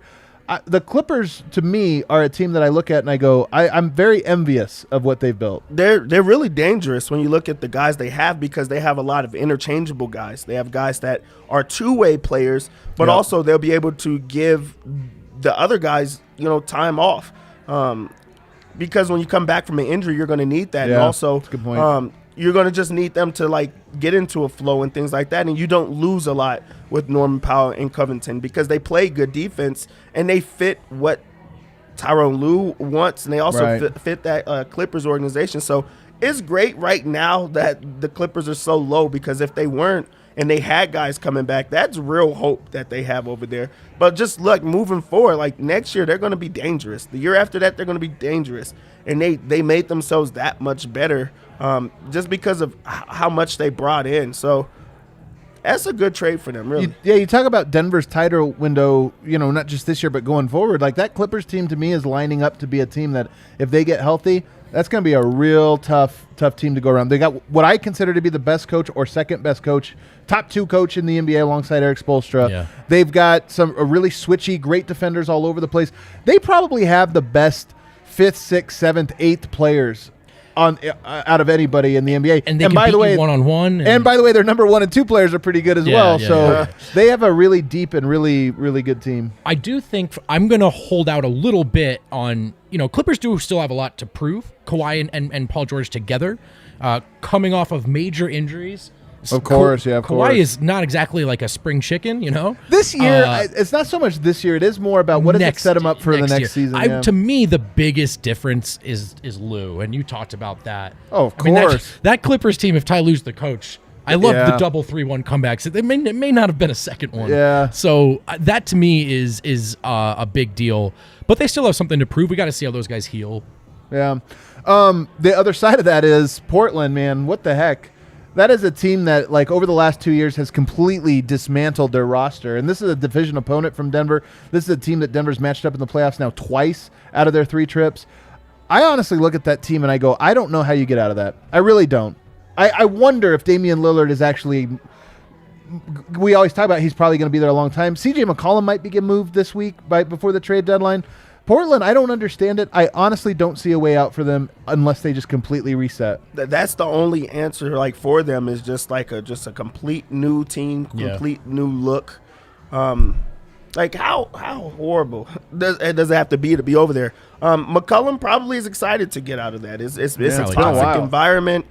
The Clippers, to me, are a team that I look at and I go, I'm very envious of what they've built. They're really dangerous when you look at the guys they have because they have a lot of interchangeable guys. They have guys that are two-way players, but also they'll be able to give the other guys, time off. Because when you come back from an injury, you're going to need that. Yeah, and also, that's a good point. You're going to just need them to get into a flow and things like that. And you don't lose a lot with Norman Powell and Covington because they play good defense and they fit what Tyronn Lue wants. And they also fit that Clippers organization. So it's great right now that the Clippers are so low because if they weren't and they had guys coming back, that's real hope that they have over there. But just look, moving forward, next year they're going to be dangerous. The year after that, they're going to be dangerous. And they made themselves that much better just because of how much they brought in. So that's a good trade for them, really. You talk about Denver's title window, not just this year but going forward. That Clippers team to me is lining up to be a team that if they get healthy, that's going to be a real tough team to go around. They got what I consider to be the best coach or second best coach, top two coach in the NBA alongside Eric Spoelstra. Yeah. They've got some really switchy, great defenders all over the place. They probably have the best 5th, 6th, 7th, 8th players out of anybody in the NBA. And they can beat you one-on-one. And by the way, their number 1 and 2 players are pretty good as well. So they have a really deep and really, really good team. I do think I'm going to hold out a little bit on, Clippers do still have a lot to prove. Kawhi and Paul George together, coming off of major injuries. Of course, of course. Kawhi is not exactly like a spring chicken, This year, it's not so much this year. It is more about what does it set him up for the next season. To me, the biggest difference is Lue, and you talked about that. Oh, of course. That Clippers team, if Ty Lue's the coach, I love the double 3-1 comebacks. It may not have been a second one. Yeah. So that to me is a big deal. But they still have something to prove. We got to see how those guys heal. Yeah. The other side of that is Portland, man. What the heck? That is a team that, over the last 2 years, has completely dismantled their roster. And this is a division opponent from Denver. This is a team that Denver's matched up in the playoffs now twice out of their 3 trips. I honestly look at that team and I go, I don't know how you get out of that. I really don't. I wonder if Damian Lillard is actually – we always talk about he's probably going to be there a long time. CJ McCollum might be getting moved this week before the trade deadline. Portland, I don't understand it. I honestly don't see a way out for them unless they just completely reset. That's the only answer, like, for them is just like a complete new team, complete new look. Like, how horrible does it have to be over there? McCollum probably is excited to get out of that. It's a toxic environment.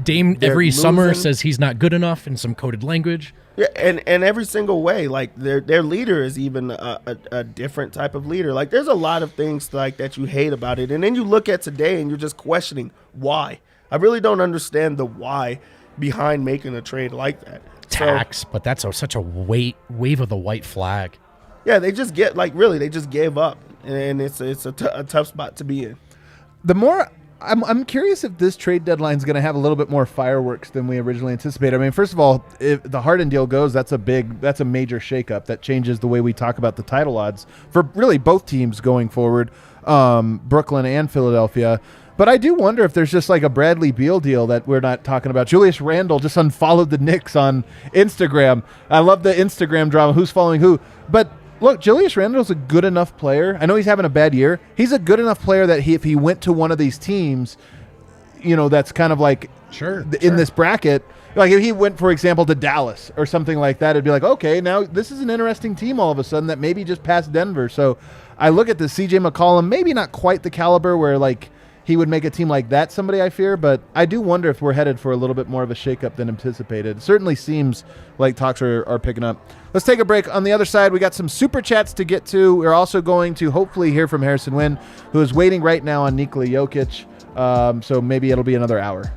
Dame every summer says he's not good enough in some coded language. Yeah, and every single way, like their leader is even a different type of leader. Like, there's a lot of things like that you hate about it, and then you look at today and you're just questioning why. I really don't understand the why behind making a trade like that. Tax, but that's such a wave of the white flag. Yeah, they just they just gave up, and it's a tough spot to be in. The more I'm curious if this trade deadline is going to have a little bit more fireworks than we originally anticipated. I mean, first of all, if the Harden deal goes, that's a major shakeup that changes the way we talk about the title odds for really both teams going forward, Brooklyn and Philadelphia. But I do wonder if there's just like a Bradley Beal deal that we're not talking about. Julius Randle just unfollowed the Knicks on Instagram. I love the Instagram drama, who's following who. But look, Julius Randle's a good enough player. I know he's having a bad year. He's a good enough player that if he went to one of these teams, that's kind of like in this bracket. Like if he went, for example, to Dallas or something like that, it'd be like, okay, now this is an interesting team all of a sudden that maybe just passed Denver. So I look at the CJ McCollum, maybe not quite the caliber where like he would make a team like that somebody I fear, but I do wonder if we're headed for a little bit more of a shakeup than anticipated. It certainly seems like talks are picking up. Let's take a break. On the other side, we got some super chats to get to. We're also going to hopefully hear from Harrison Wynn, who is waiting right now on Nikola Jokic. So maybe it'll be another hour.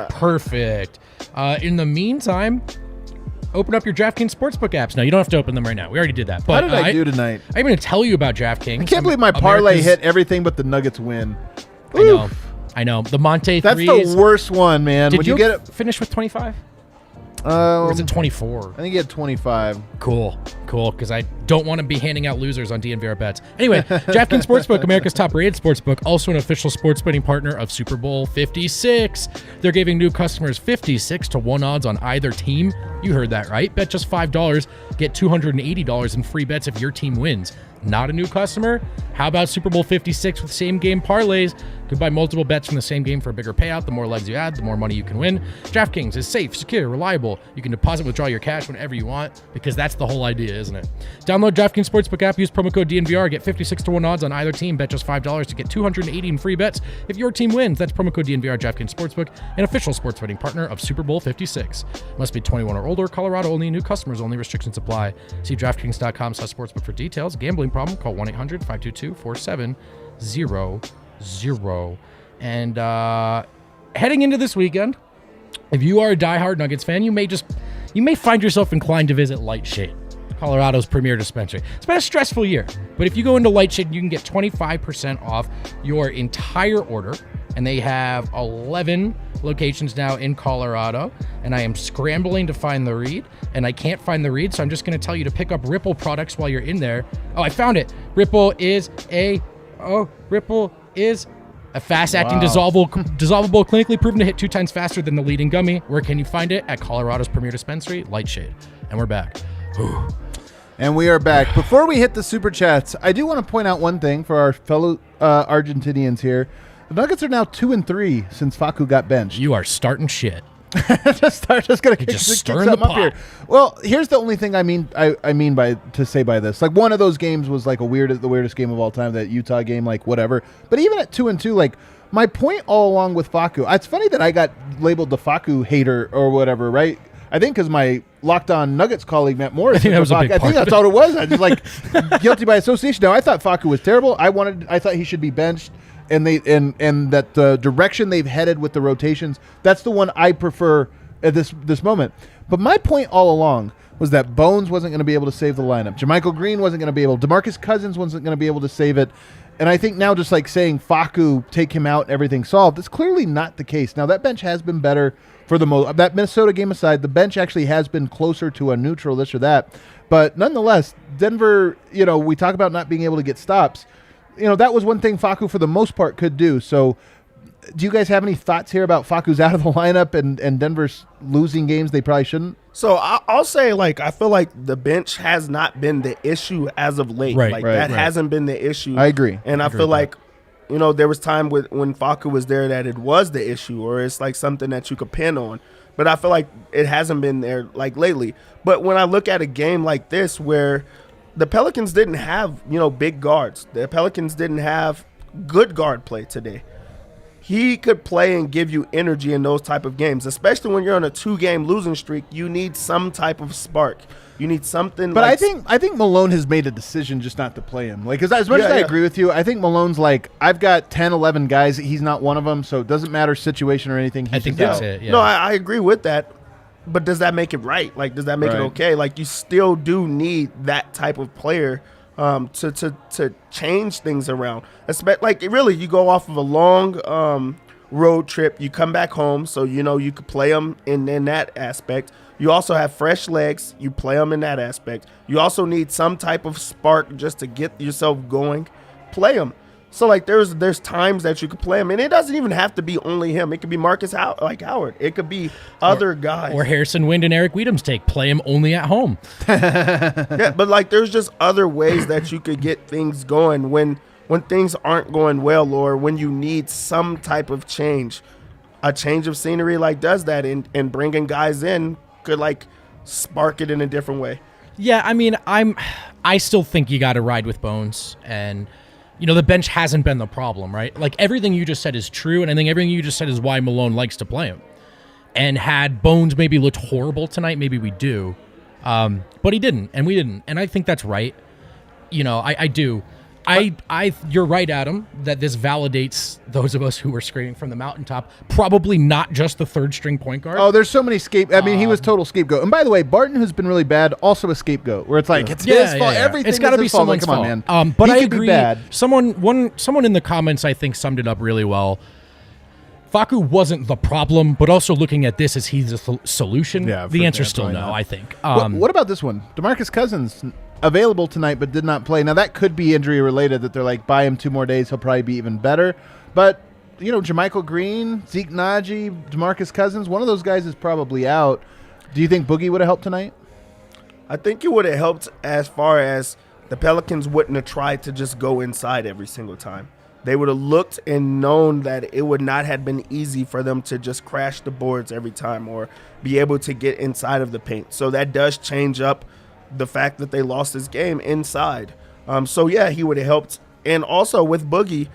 Perfect. In the meantime, open up your DraftKings Sportsbook apps. No, you don't have to open them right now. We already did that. But how did I do tonight? I'm going to tell you about DraftKings. I can't believe my parlay hit everything but the Nuggets win. I know. The Monte That's threes. the worst one, man. Did you get it? Finish with 25? Or was it 24? I think he had 25. Cool, because I don't want to be handing out losers on DNVR bets. Anyway, DraftKings Sportsbook, America's top-rated sportsbook, also an official sports betting partner of Super Bowl 56. They're giving new customers 56-1 odds on either team. You heard that right. Bet just $5, get $280 in free bets if your team wins. Not a new customer? How about Super Bowl 56 with same-game parlays? You can buy multiple bets from the same game for a bigger payout. The more legs you add, the more money you can win. DraftKings is safe, secure, reliable. You can deposit, withdraw your cash whenever you want, because that's the whole idea, isn't it? Download DraftKings Sportsbook app, use promo code DNVR, get 56-1 odds on either team. Bet just $5 to get $280 in free bets if your team wins. That's promo code DNVR, DraftKings Sportsbook, an official sports betting partner of Super Bowl 56. Must be 21 or older. Colorado only. New customers only. Restrictions apply. See DraftKings.com/sportsbook for details. Gambling problem? Call 1-800-522-4700. And heading into this weekend, if you are a diehard Nuggets fan, you may find yourself inclined to visit Lightshade, Colorado's premier dispensary. It's been a stressful year, but if you go into Lightshade, you can get 25% off your entire order, and they have 11 locations now in Colorado, and I am scrambling to find the read, and I can't find the read, so I'm just going to tell you to pick up Ripple products while you're in there. Oh, I found it. Ripple is a fast-acting, dissolvable, clinically proven to hit 2 times faster than the leading gummy. Where can you find it? At Colorado's premier dispensary, Lightshade. And we're back. And we are back. Before we hit the super chats, I do want to point out one thing for our fellow Argentinians here. The Nuggets are now 2-3 since Facu got benched. You are starting shit. just gonna kick something up here. Well, here's the only thing I mean by this. Like, one of those games was like the weirdest game of all time, that Utah game, like whatever. But even at 2-2, like, my point all along with Facu, it's funny that I got labeled the Facu hater or whatever, right? I think because my Locked On Nuggets colleague Matt Morris, I think that's all it was. I just like guilty by association. Now, I thought Facu was terrible. I thought he should be benched. And that the direction they've headed with the rotations, that's the one I prefer at this moment. But my point all along was that Bones wasn't going to be able to save the lineup. JaMychal Green wasn't going to be able. DeMarcus Cousins wasn't going to be able to save it. And I think now just like saying Facu, take him out, everything solved, it's clearly not the case. Now, that bench has been better for the most. That Minnesota game aside, the bench actually has been closer to a neutral, this or that. But nonetheless, Denver, we talk about not being able to get stops. That was one thing Facu, for the most part, could do. So do you guys have any thoughts here about Facu's out of the lineup and Denver's losing games they probably shouldn't? So I'll say, I feel like the bench has not been the issue as of late. Right. That hasn't been the issue. I agree. And I feel like, there was time when Facu was there that it was the issue, or it's like something that you could pin on. But I feel like it hasn't been there lately. But when I look at a game like this where the Pelicans didn't have, big guards, the Pelicans didn't have good guard play today. He could play and give you energy in those type of games, especially when you're on a 2-game losing streak. You need some type of spark. You need something. But I think Malone has made a decision just not to play him. Because as much as I agree with you, I think Malone's I've got 10, 11 guys. He's not one of them, so it doesn't matter situation or anything. I think that's it. Yeah. No, I agree with that. But does that make it right? Does that make it okay? You still do need that type of player to change things around. Really, you go off of a long road trip. You come back home, so you could play them in that aspect. You also have fresh legs. You play them in that aspect. You also need some type of spark just to get yourself going. Play them. So there's times that you could play him, and it doesn't even have to be only him. It could be Marcus Howard. It could be other guys. Or Harrison Wind and Eric Weedham's take. Play him only at home. Yeah, but there's just other ways that you could get things going when things aren't going well, or when you need some type of change. A change of scenery does that, and bringing guys in could spark it in a different way. Yeah, I mean, I still think you got to ride with Bones, and the bench hasn't been the problem, right? Everything you just said is true, and I think everything you just said is why Malone likes to play him. And had Bones maybe looked horrible tonight, maybe we do, but he didn't, and we didn't, and I think that's right. I do. You're right, Adam, that this validates those of us who were screaming from the mountaintop. Probably not just the third string point guard. Oh, there's so many he was total scapegoat. And by the way, Barton, who's been really bad, also a scapegoat. Where it's it's his fault. Everything it's got to be someone's fault. Come on, man. But he I could agree. Be bad. Someone in the comments I think summed it up really well. Facu wasn't the problem, but also looking at this, is he the solution? Yeah, the answer's still no, I think. What about this one? DeMarcus Cousins, available tonight but did not play. Now, that could be injury-related, that they're buy him 2 more days, he'll probably be even better. But, Jermichael Green, Zeke Nnaji, DeMarcus Cousins, one of those guys is probably out. Do you think Boogie would have helped tonight? I think it would have helped as far as the Pelicans wouldn't have tried to just go inside every single time. They would have looked and known that it would not have been easy for them to just crash the boards every time or be able to get inside of the paint. So that does change up the fact that they lost this game inside. He would have helped. And also with Boogie,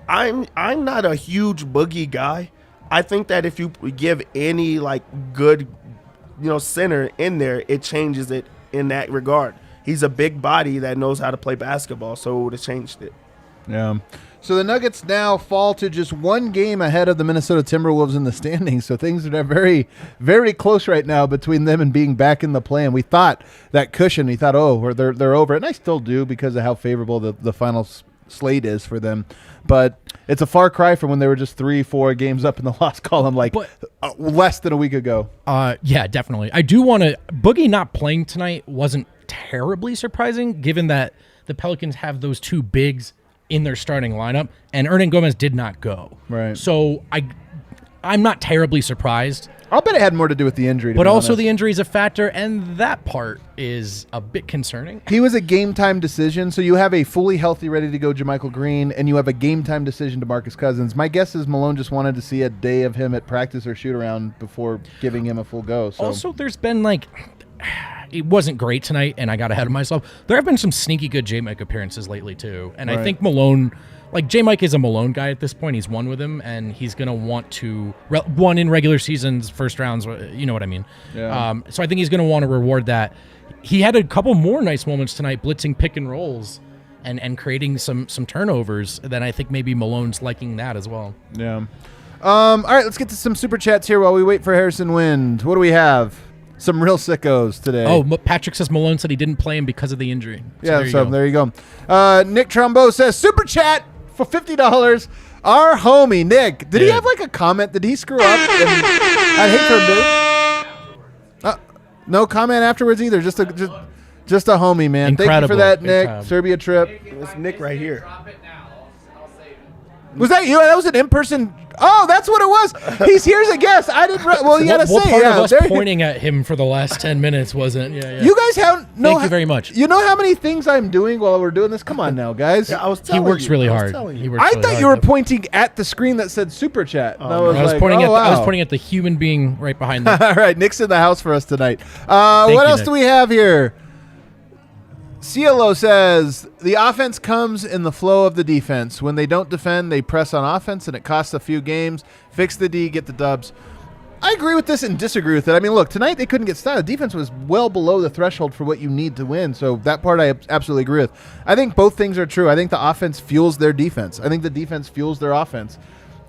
I'm not a huge Boogie guy. I think that if you give any good center in there, it changes it in that regard. He's a big body that knows how to play basketball, so it would have changed it. Yeah. So the Nuggets now fall to just 1 game ahead of the Minnesota Timberwolves in the standings. So things are very, very close right now between them and being back in the play. And we thought that cushion, they're over. And I still do because of how favorable the final slate is for them. But it's a far cry from when they were just 3-4 games up in the loss column less than a week ago. Yeah, definitely. I do want to – Boogie not playing tonight wasn't terribly surprising, given that the Pelicans have those 2 bigs in their starting lineup, and Hernangomez did not go. Right. So I'm not terribly surprised. I'll bet it had more to do with the injury. But also the injury is a factor, and that part is a bit concerning. He was a game-time decision, so you have a fully healthy, ready-to-go Jermichael Green, and you have a game-time decision to Marcus Cousins. My guess is Malone just wanted to see a day of him at practice or shoot-around before giving him a full go. So. Also, there's been it wasn't great tonight, and I got ahead of myself. There have been some sneaky good J-Mike appearances lately, too. And I think Malone, J-Mike is a Malone guy at this point. He's won with him, and he's going to want to, won in regular seasons, first rounds, you know what I mean. Yeah. So I think he's going to want to reward that. He had a couple more nice moments tonight, blitzing pick and rolls and creating some turnovers. Then I think maybe Malone's liking that as well. Yeah. All right, let's get to some Super Chats here while we wait for Harrison Wind. What do we have? Some real sickos today. Oh, Patrick says Malone said he didn't play him because of the injury. There you go. Nick Trumbo says, Super Chat for $50. Our homie, Nick. Did he have a comment? Did he screw up? I'd hate for him to. No comment afterwards either. Just a homie, man. Incredible. Thank you for that, Nick. Incredible. Serbia trip. It's Nick right here. Drop it now. I'll save it. Was that you? That was an in-person Oh, that's what it was. He's here's a guess. I didn't. Well, you gotta what say. part Yeah, of us pointing at him for the last 10 minutes wasn't? Yeah. You guys have no. Thank you very much. You know how many things I'm doing while we're doing this? Come on now, guys. Yeah, I was He telling works you. really I was hard. telling He you. works I really thought hard. you were pointing at the screen that said Super Chat. And I was, I was like, pointing oh, at. wow. I was pointing at the human being right behind them. All right, Nick's in the house for us tonight. Thank What you, else Nick. do we have here? Cielo says, the offense comes in the flow of the defense. When they don't defend, they press on offense, and it costs a few games. Fix the D, get the dubs. I agree with this and disagree with it. I mean, look, tonight they couldn't get started. The defense was well below the threshold for what you need to win, so that part I absolutely agree with. I think both things are true. I think the offense fuels their defense. I think the defense fuels their offense.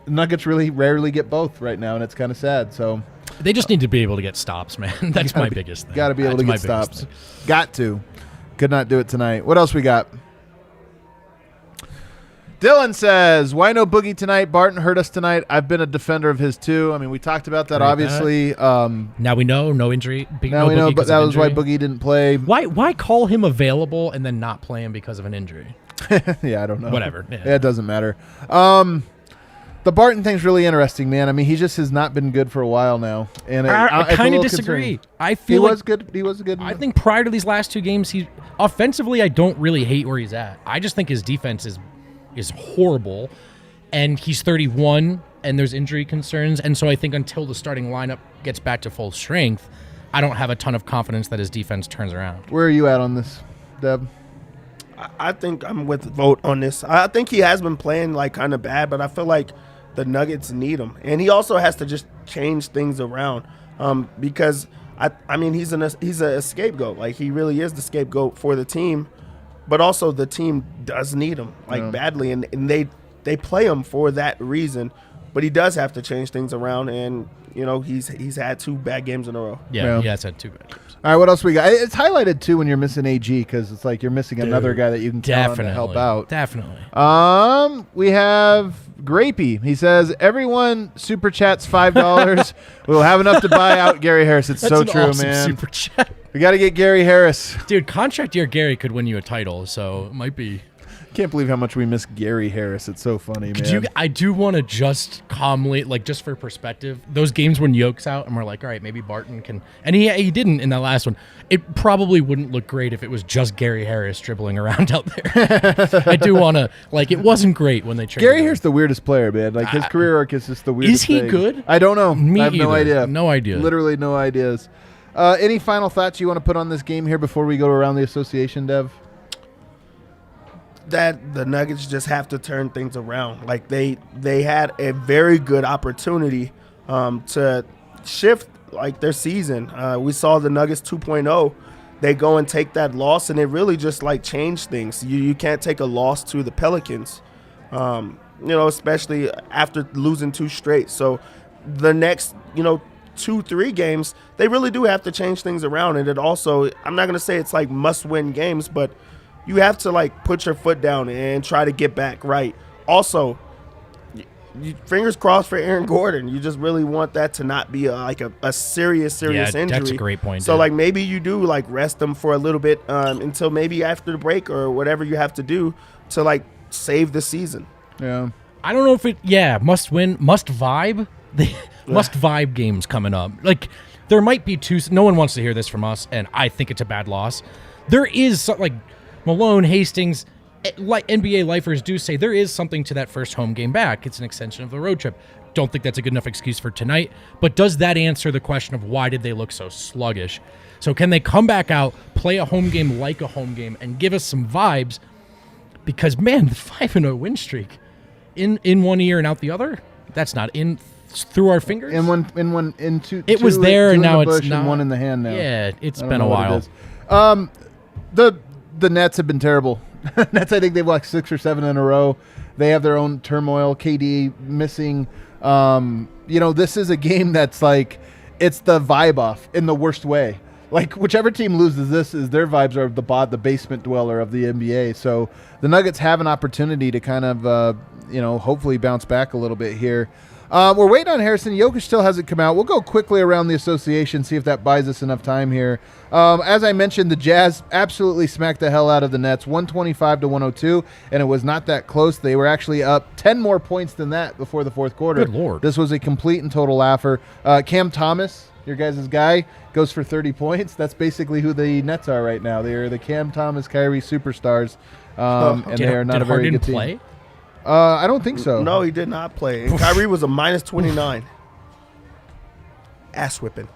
The Nuggets really rarely get both right now, and it's kind of sad. So They just need to be able to get stops, man. That's my biggest thing. got to be able to That's get my biggest stops. thing. Got to. Could not do it tonight. What else we got? Dylan says, why no Boogie tonight? Barton hurt us tonight. I've been a defender of his too. I mean, we talked about that, Right, obviously. Now we know, no injury. Now we know, but that was why Boogie didn't play. Why call him available and then not play him because of an injury? Yeah, I don't know. Whatever. Yeah, Yeah. it doesn't matter. The Barton thing's really interesting, man. I mean, he just has not been good for a while now. And I it's a kind of little disagree. concerning. I He feel was good. He was a good. I think prior to these last two games, he offensively, I don't really hate where he's at. I just think his defense is horrible, and he's 31, and there's injury concerns, and so I think until the starting lineup gets back to full strength, I don't have a ton of confidence that his defense turns around. Where are you at on this, Deb? I think I'm with Vogt on this. I think he has been playing like kind of bad, but I feel like the Nuggets need him, and he also has to just change things around because I mean he's a scapegoat. Like he really is the scapegoat for the team, but also the team does need him badly, and they play him for that reason. But he does have to change things around, and you know he's had 2 bad games in a row. Yeah, he has had 2 bad games. All right, what else we got? It's highlighted too when you're missing AG because it's like you're missing another guy that you can count on to help out. Definitely. We have Grapey. He says everyone super chats $5. We'll have enough to buy out Gary Harris. It's That's so an true, awesome man. Super chat. We got to get Gary Harris. Dude, contract year Gary could win you a title, so it might be. Can't believe how much we miss Gary Harris. It's so funny, man. I do want to just calmly, like, just for perspective, those games when Yoke's out and we're like, all right, maybe Barton can, and he didn't in that last one. It probably wouldn't look great if it was just Gary Harris dribbling around out there. I do want to, like, it wasn't great when they traded Gary him. Harris the weirdest player, man. Like his career arc is just the weirdest. Is he thing. good? I don't know. Me I have no either. idea. No idea. Literally no ideas. Any final thoughts you want to put on this game here before we go around the association, Dev? That the Nuggets just have to turn things around. Like they had a very good opportunity to shift like their season. We saw the Nuggets 2.0. They go and take that loss, and it really just like changed things. You can't take a loss to the Pelicans, especially after losing 2 straight. So the next 2-3 games, they really do have to change things around. And it also, I'm not going to say it's like must-win games, but you have to like put your foot down and try to get back right. Also, fingers crossed for Aaron Gordon. You just really want that to not be a serious injury. That's a great point. So dude. like maybe you do like rest them for a little bit until maybe after the break or whatever you have to do to like save the season. Yeah. I don't know if must win, must vibe. Must vibe games coming up. Like there might be 2. No one wants to hear this from us, and I think it's a bad loss. There is like Malone, Hastings, like NBA lifers do say, there is something to that first home game back. It's an extension of the road trip. Don't think that's a good enough excuse for tonight. But does that answer the question of why did they look so sluggish? So can they come back out, play a home game like a home game, and give us some vibes? Because man, the 5-0 win streak in one ear and out the other. That's not in through our fingers. In two. It was there, and now it's not. And one in the hand now. Yeah, it's been a while. The Nets have been terrible. Nets, I think they've like 6 or 7 in a row. They have their own turmoil. KD missing. This is a game that's like it's the vibe off in the worst way. Like whichever team loses this is their vibes are the basement dweller of the NBA. So the Nuggets have an opportunity to kind of hopefully bounce back a little bit here. We're waiting on Harrison. Jokic still hasn't come out. We'll go quickly around the association, see if that buys us enough time here. As I mentioned, the Jazz absolutely smacked the hell out of the Nets, 125-102, and it was not that close. They were actually up 10 more points than that before the fourth quarter. Good Lord. This was a complete and total laugher. Cam Thomas, your guys' guy, goes for 30 points. That's basically who the Nets are right now. They are the Cam Thomas, Kyrie superstars, and they are not a very good team. Play? I don't think so. No, he did not play. And Kyrie was a -29. Ass whipping.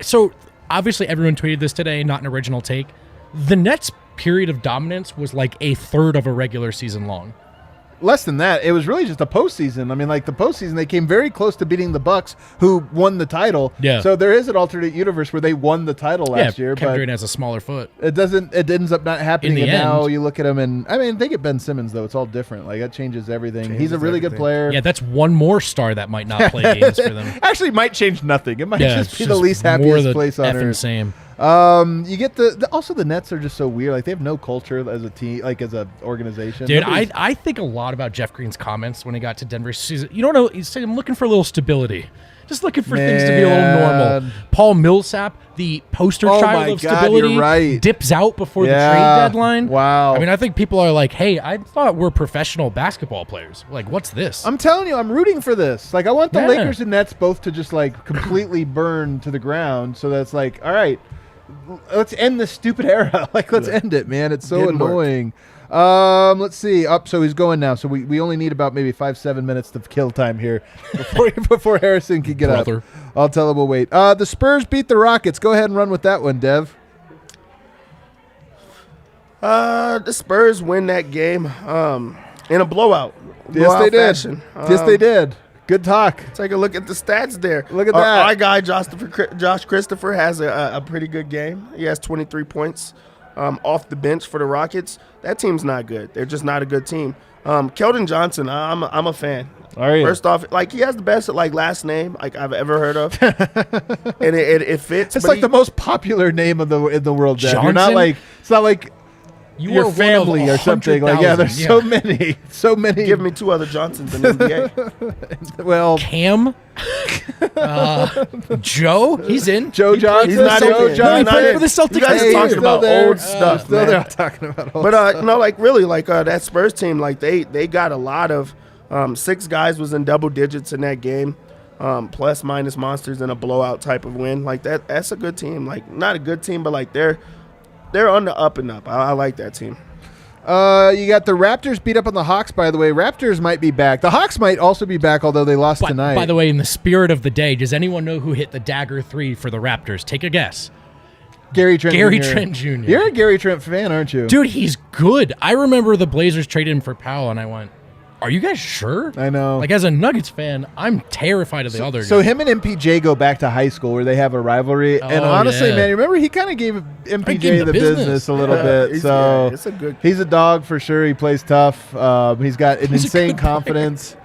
So, obviously, everyone tweeted this today, not an original take. The Nets' period of dominance was like a third of a regular season long. Less than that. It was really just a postseason. I mean, like the postseason, they came very close to beating the Bucks, who won the title. Yeah. So there is an alternate universe where they won the title last year, Kevin but Durant has a smaller foot. it doesn't. It ends up not happening. In the And now end. you look at him, and I mean, they get Ben Simmons though. It's all different. Like that changes everything. He's a really good player. Yeah, that's one more star that might not play games for them. Actually, might change nothing. It might Yeah, just it's be the just least more happiest the place on effing earth. same. You get also the Nets are just so weird. Like they have no culture as a team, like as an organization. Dude, Nobody's- I think a lot about Jeff Green's comments when he got to Denver. You don't know. He said, I'm looking for a little stability. Just looking for things to be a little normal. Man. Paul Millsap, the poster Oh child my of God, stability, you're right. dips out before the Yeah. trade deadline. Wow. I mean, I think people are like, hey, I thought we're professional basketball players. Like, what's this? I'm telling you, I'm rooting for this. Like, I want the Yeah. Lakers and Nets both to just like completely burn to the ground. So that's like, all right, let's end this stupid era. Like, let's end it, man. It's so Didn't work. annoying. Let's see. So he's going now. So we only need about maybe 5-7 minutes of kill time here before Harrison can get Brother. up. I'll tell him we'll wait. The Spurs beat the Rockets. Go ahead and run with that one, Dev. The Spurs win that game in a blowout. Yes, Blowout they did. fashion. Yes, they did. Good talk. Take a look at the stats there. Look at Our that. guy, Josh Christopher, has a pretty good game. He has 23 points off the bench for the Rockets. That team's not good. They're just not a good team. Keldon Johnson, I'm a fan. Are you? First off, like he has the best like last name like I've ever heard of, and it fits. It's but like the most popular name in the world, Dev. You're not Johnson? like it's not like You your are one of family or something. Like, yeah, 100,000. there's so many, so many. Give me two other Johnsons in the NBA. well, Cam, Joe, he's in. Joe He played Johnson. He's not Joe in. Johnson. He's not in. for the Celtics. You guys Hey, are talking still about there. old stuff, Still man. there talking about old But stuff. no, like really, like that Spurs team, like they got a lot of 6 guys was in double digits in that game, plus minus monsters in a blowout type of win. Like that's a good team. Like not a good team, but like they're on the up and up. I like that team. You got the Raptors beat up on the Hawks, by the way. Raptors might be back. The Hawks might also be back, although they lost tonight. By the way, in the spirit of the day, does anyone know who hit the dagger 3 for the Raptors? Take a guess. Gary Trent Trent Jr. You're a Gary Trent fan, aren't you? Dude, he's good. I remember the Blazers traded him for Powell, and I went, are you guys sure? I know. Like, as a Nuggets fan, I'm terrified of the other So guy. him and MPJ go back to high school where they have a rivalry. And honestly, yeah. man, remember he kind of gave MPJ gave him the the business business. a little bit. He's- So yeah, it's a good. he's a dog for sure. He plays tough. He's got an He's a insane good player. confidence.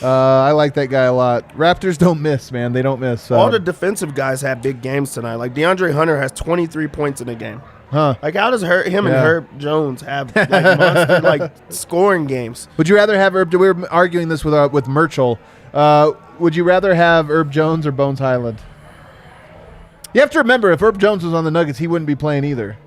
I like that guy a lot. Raptors don't miss, man. They don't miss. All the defensive guys had big games tonight. Like DeAndre Hunter has 23 points in the game. huh? Like how does him and Yeah. Herb Jones have like monster like scoring games? Would you rather have Herb? We were arguing this with Merchel. Would you rather have Herb Jones or Bones Hyland? You have to remember, if Herb Jones was on the Nuggets, he wouldn't be playing either.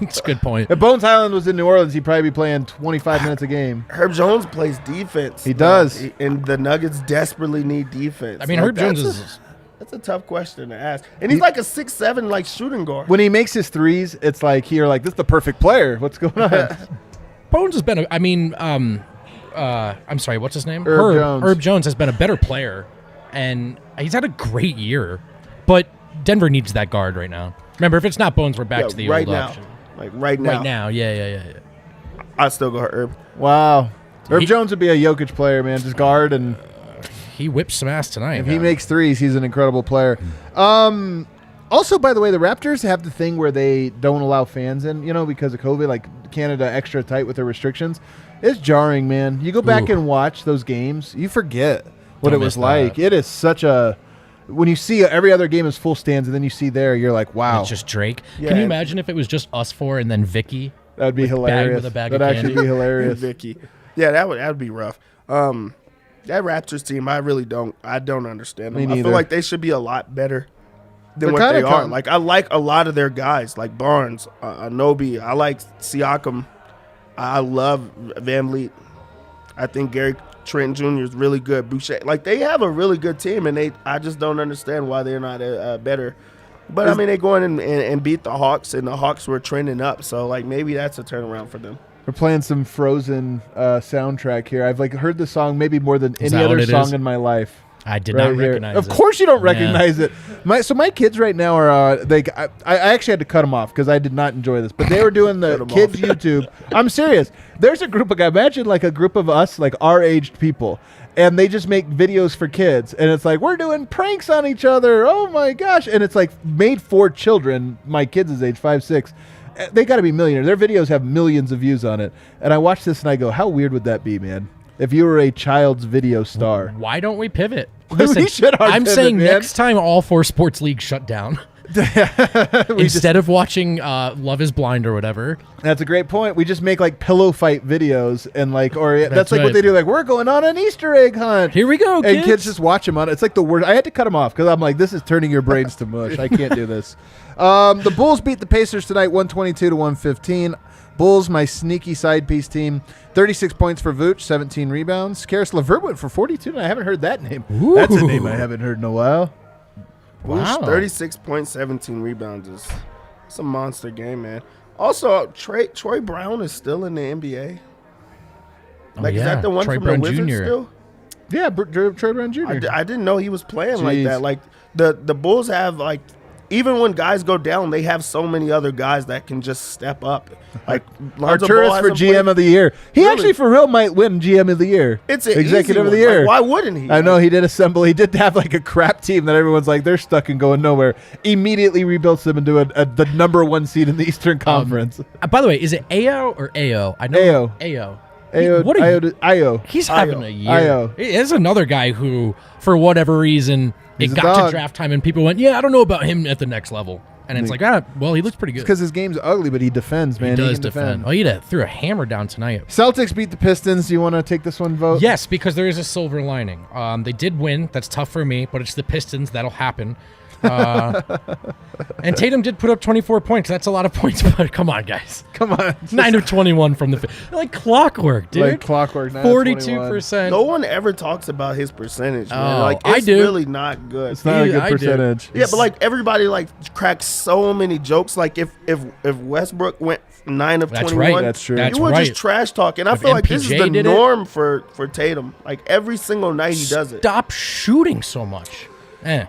That's a good point. If Bones Hyland was in New Orleans, he'd probably be playing 25 minutes a game. Herb Jones plays defense. He does. And the Nuggets desperately need defense. I mean, Like, Herb Jones that's is... That's a tough question to ask. And he's like a 6'7" like shooting guard. When he makes his threes, it's like you're like, this is the perfect player. What's going on? Bones has been, I'm sorry, what's his name? Herb Jones. Herb Jones has been a better player, and he's had a great year. But Denver needs that guard right now. Remember, if it's not Bones, we're back Yeah, to the right old now. option. Like right now. Right now, yeah. I'd still go Herb. Wow. Herb He- Jones would be a Jokic player, man. Just guard, and He whipped some ass tonight. if he makes threes, he's an incredible player. Also, by the way, the Raptors have the thing where they don't allow fans in, because of COVID, like Canada extra tight with their restrictions. It's jarring, man. You go back Ooh. and watch those games, you forget what Don't it was miss like. that. It is such a... When you see every other game is full stands, and then you see there, you're like, wow. It's just Drake. Yeah. Can you imagine if it was just us four and then Vicky? That'd be hilarious. with a bag That'd of actually candy. be hilarious. Vicky. Yeah, that would be rough. That Raptors team, I don't understand them. Me I neither. feel like they should be a lot better than They're what they kinda are. Like, I like a lot of their guys, like Barnes, Anobi. I like Siakam. I love Van Vliet. I think Gary Trent Jr. is really good. Boucher, like, they have a really good team, and I just don't understand why they're not better. But, I mean, they go in and beat the Hawks, and the Hawks were trending up. So, like, maybe that's a turnaround for them. We're playing some Frozen soundtrack here. I've heard the song maybe more than any that other what it song is? in my life. I did Right not here. recognize Of it. course you don't Yeah. recognize it. My kids right now are I actually had to cut them off because I did not enjoy this. But they were doing the Cut 'em kids off. YouTube. I'm serious. There's a group of guys. Imagine like a group of us, like our aged people, and they just make videos for kids. And it's like we're doing pranks on each other. Oh my gosh! And it's like made for children. My kids' age, 5, 6. They got to be millionaires. Their videos have millions of views on it. And I watch this and I go, how weird would that be, man? If you were a child's video star. Why don't we pivot? We should hard I'm pivot, saying man. next time all 4 sports leagues shut down. Instead of watching Love is Blind or whatever. That's a great point. We just make like pillow fight videos and like, or that's like right. what they do. Like, we're going on an Easter egg hunt. Here we go, And kids. kids just watch them on it. It's like the worst. I had to cut them off because I'm like, this is turning your brains to mush. I can't do this. The Bulls beat the Pacers tonight, 122-115. Bulls, my sneaky side piece team. 36 points for Vogt, 17 rebounds. Karis LeVert went for 42, and I haven't heard that name. Ooh. That's a name I haven't heard in a while. Wow. 36 points, 17 rebounds is it's a monster game, man. Also, Troy Brown is still in the NBA. Like, is yeah. that the one Troy from Brown the Wizards Jr. still? Yeah, Troy Brown Jr. I didn't know he was playing like Jeez. that. Like, the Bulls have, like, even when guys go down, they have so many other guys that can just step up. Like, Lonzo Ball Arturis for hasn't GM played- of the year. He Really? actually, for real, might win GM of the year. It's an Executive easy of the one. year. Like, why wouldn't he? I know he did assemble. He did have like a crap team that everyone's like they're stuck and going nowhere. Immediately rebuilt them into the number 1 seed in the Eastern Conference. By the way, is it Ao or Ao? I know Ao. What are you? Io. He's having a year. Io. There's another guy who, for whatever reason, He's it a got dog. to draft time and people went, yeah, I don't know about him at the next level. And it's like, well, he looks pretty good. Because his game's ugly, but he defends, man. He does can defend. Oh, he threw a hammer down tonight. Celtics beat the Pistons. Do you want to take this one, Vogt? Yes, because there is a silver lining. They did win. That's tough for me, but it's the Pistons. That'll happen. And Tatum did put up 24 points. That's a lot of points, but come on, guys. Come on. 9 of 21 from the like clockwork, dude. Like clockwork. 9 of 21. 42%. No one ever talks about his percentage, man. Oh, Like, I it's do. really not good. It's not a good I do. percentage. Yeah, but like everybody like cracks so many jokes. Like if Westbrook went 9 of That's 21, right. That's true. That's you would right. just trash talk. And I If feel like this is MPJ the did it- norm for Tatum. Like every single night he does it. Stop shooting so much. Whatever.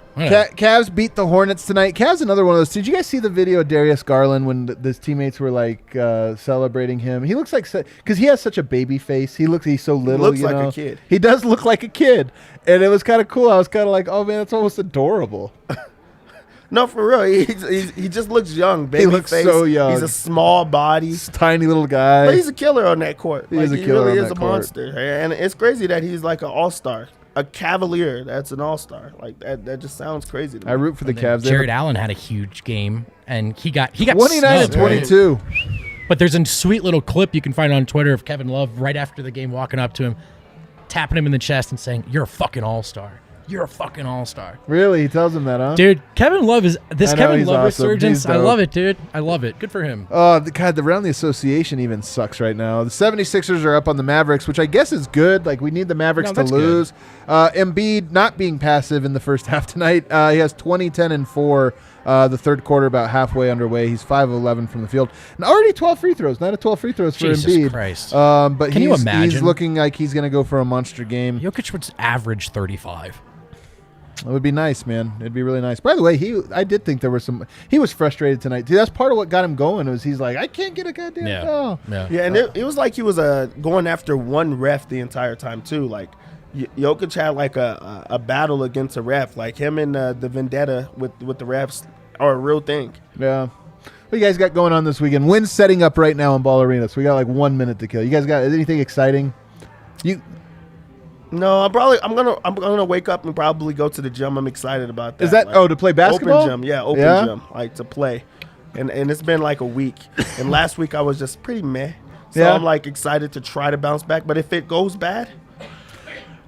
Cavs beat the Hornets tonight. Cavs another one of those. Did you guys see the video of Darius Garland when his teammates were like celebrating him? He looks like because he has such a baby face. He's so little. looks you like a know? kid. He does look like a kid, and it was kind of cool. I was kind of like, oh man, it's almost adorable. No, for real. He just looks young. Baby looks face. so young. He's a small body. This tiny little guy. But he's a killer on that court. He is a killer really on is that a court. monster. And it's crazy that he's like an all-star. A Cavalier that's an all-star. Like that just sounds crazy to me. I root for the Cavs. They Jared Allen had a huge game, and he got 29 and snubbed, right? 22. But there's a sweet little clip you can find on Twitter of Kevin Love right after the game walking up to him, tapping him in the chest and saying, "You're a fucking all-star. You're a fucking all-star." Really? He tells him that, huh? Dude, Kevin Love is this I know, Kevin he's Love awesome. resurgence. He's I dope. love it, dude. I love it. Good for him. Oh, God, around the association even sucks right now. The 76ers are up on the Mavericks, which I guess is good. Like, we need the Mavericks No, to that's lose. Embiid not being passive in the first half tonight. He has 20, 10, and 4. The third quarter about halfway underway. He's 5 of 11 from the field. And already 12 free throws. 9 of 12 free throws for Jesus Embiid. Christ. But Can you he's imagine? looking like he's going to go for a monster game. Jokic would average 35. It would be nice, man. It'd be really nice. By the way, I did think there was he was frustrated tonight. Dude, that's part of what got him going was he's like, I can't get a goddamn foul. Yeah, and it was like he was going after one ref the entire time too. Like Jokic had like a battle against a ref. Like him and the vendetta with the refs are a real thing. Yeah. What you guys got going on this weekend? Wind's setting up right now in Ball Arena, so we got like 1 minute to kill. You guys got anything exciting? No, I'm gonna wake up and probably go to the gym. I'm excited about that. Is that like, to play basketball? Open gym, open gym, like to play. And it's been like a week. And last week I was just pretty meh. So Yeah. I'm like excited to try to bounce back. But if it goes bad,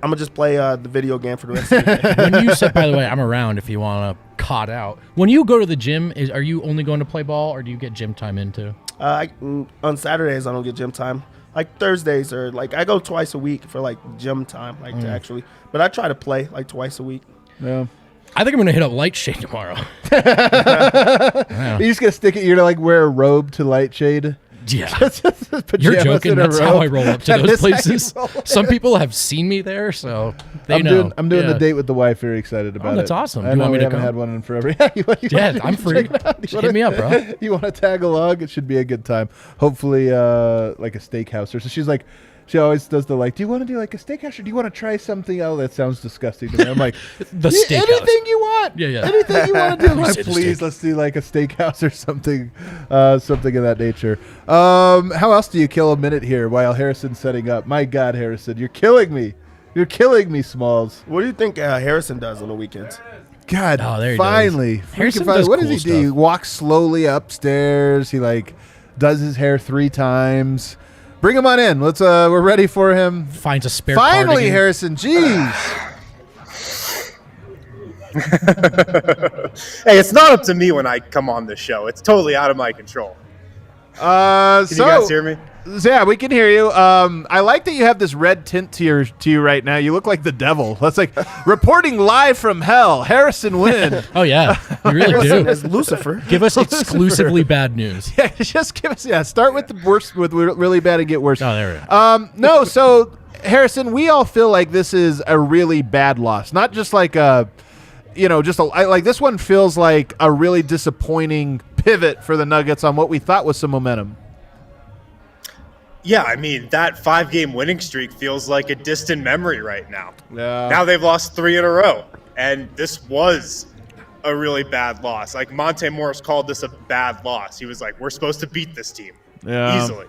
I'm gonna just play the video game for the rest of the day. When you said, by the way, I'm around if you want to cot out. When you go to the gym, are you only going to play ball, or do you get gym time in too? On Saturdays, I don't get gym time. Like Thursdays, or like I go twice a week for like gym time, like to actually. But I try to play like twice a week. Yeah. I think I'm going to hit up Light Shade tomorrow. Are you just going to stick it? You're going to like wear a robe to Light Shade? Yeah. You're joking. That's how I roll up to those places. Some people have seen me there, so they know. I'm doing the date with the wife. Very excited about it. That's awesome. I know we haven't had one in forever. I'm free. Hit me up, bro. You want to tag along? It should be a good time. Hopefully, like a steakhouse or so. She's like, she always does the like, do you want to do like a steakhouse or do you want to try something else? That sounds disgusting to me. I'm like, the steakhouse. Anything you want. Yeah. Anything you want to do. Like, please, let's do like a steakhouse or something, something of that nature. How else do you kill a minute here while Harrison's setting up? My God, Harrison, you're killing me. You're killing me, Smalls. What do you think Harrison does on the weekends? God, there he finally. Harrison does what cool does he do? stuff. He walks slowly upstairs. He like does his hair 3 times. Bring him on in. Let's. We're ready for him. Finds a spare. Finally, cardigan. Harrison. Jeez. Hey, it's not up to me when I come on this show. It's totally out of my control. Can you guys hear me? Yeah, we can hear you. I like that you have this red tint to you right now. You look like the devil. That's like reporting live from hell. Harrison Wynn. Oh yeah, you really do. As Lucifer. Give us exclusively bad news. Yeah, just give us. Yeah, start with the worst, with really bad and get worse. Oh, there we go. No, so Harrison, we all feel like this is a really bad loss. Not just like a, like this one feels like a really disappointing pivot for the Nuggets on what we thought was some momentum. Yeah, I mean, that 5-game winning streak feels like a distant memory right now. Yeah. Now they've lost 3 in a row, and this was a really bad loss. Like, Monte Morris called this a bad loss. He was like, we're supposed to beat this team easily.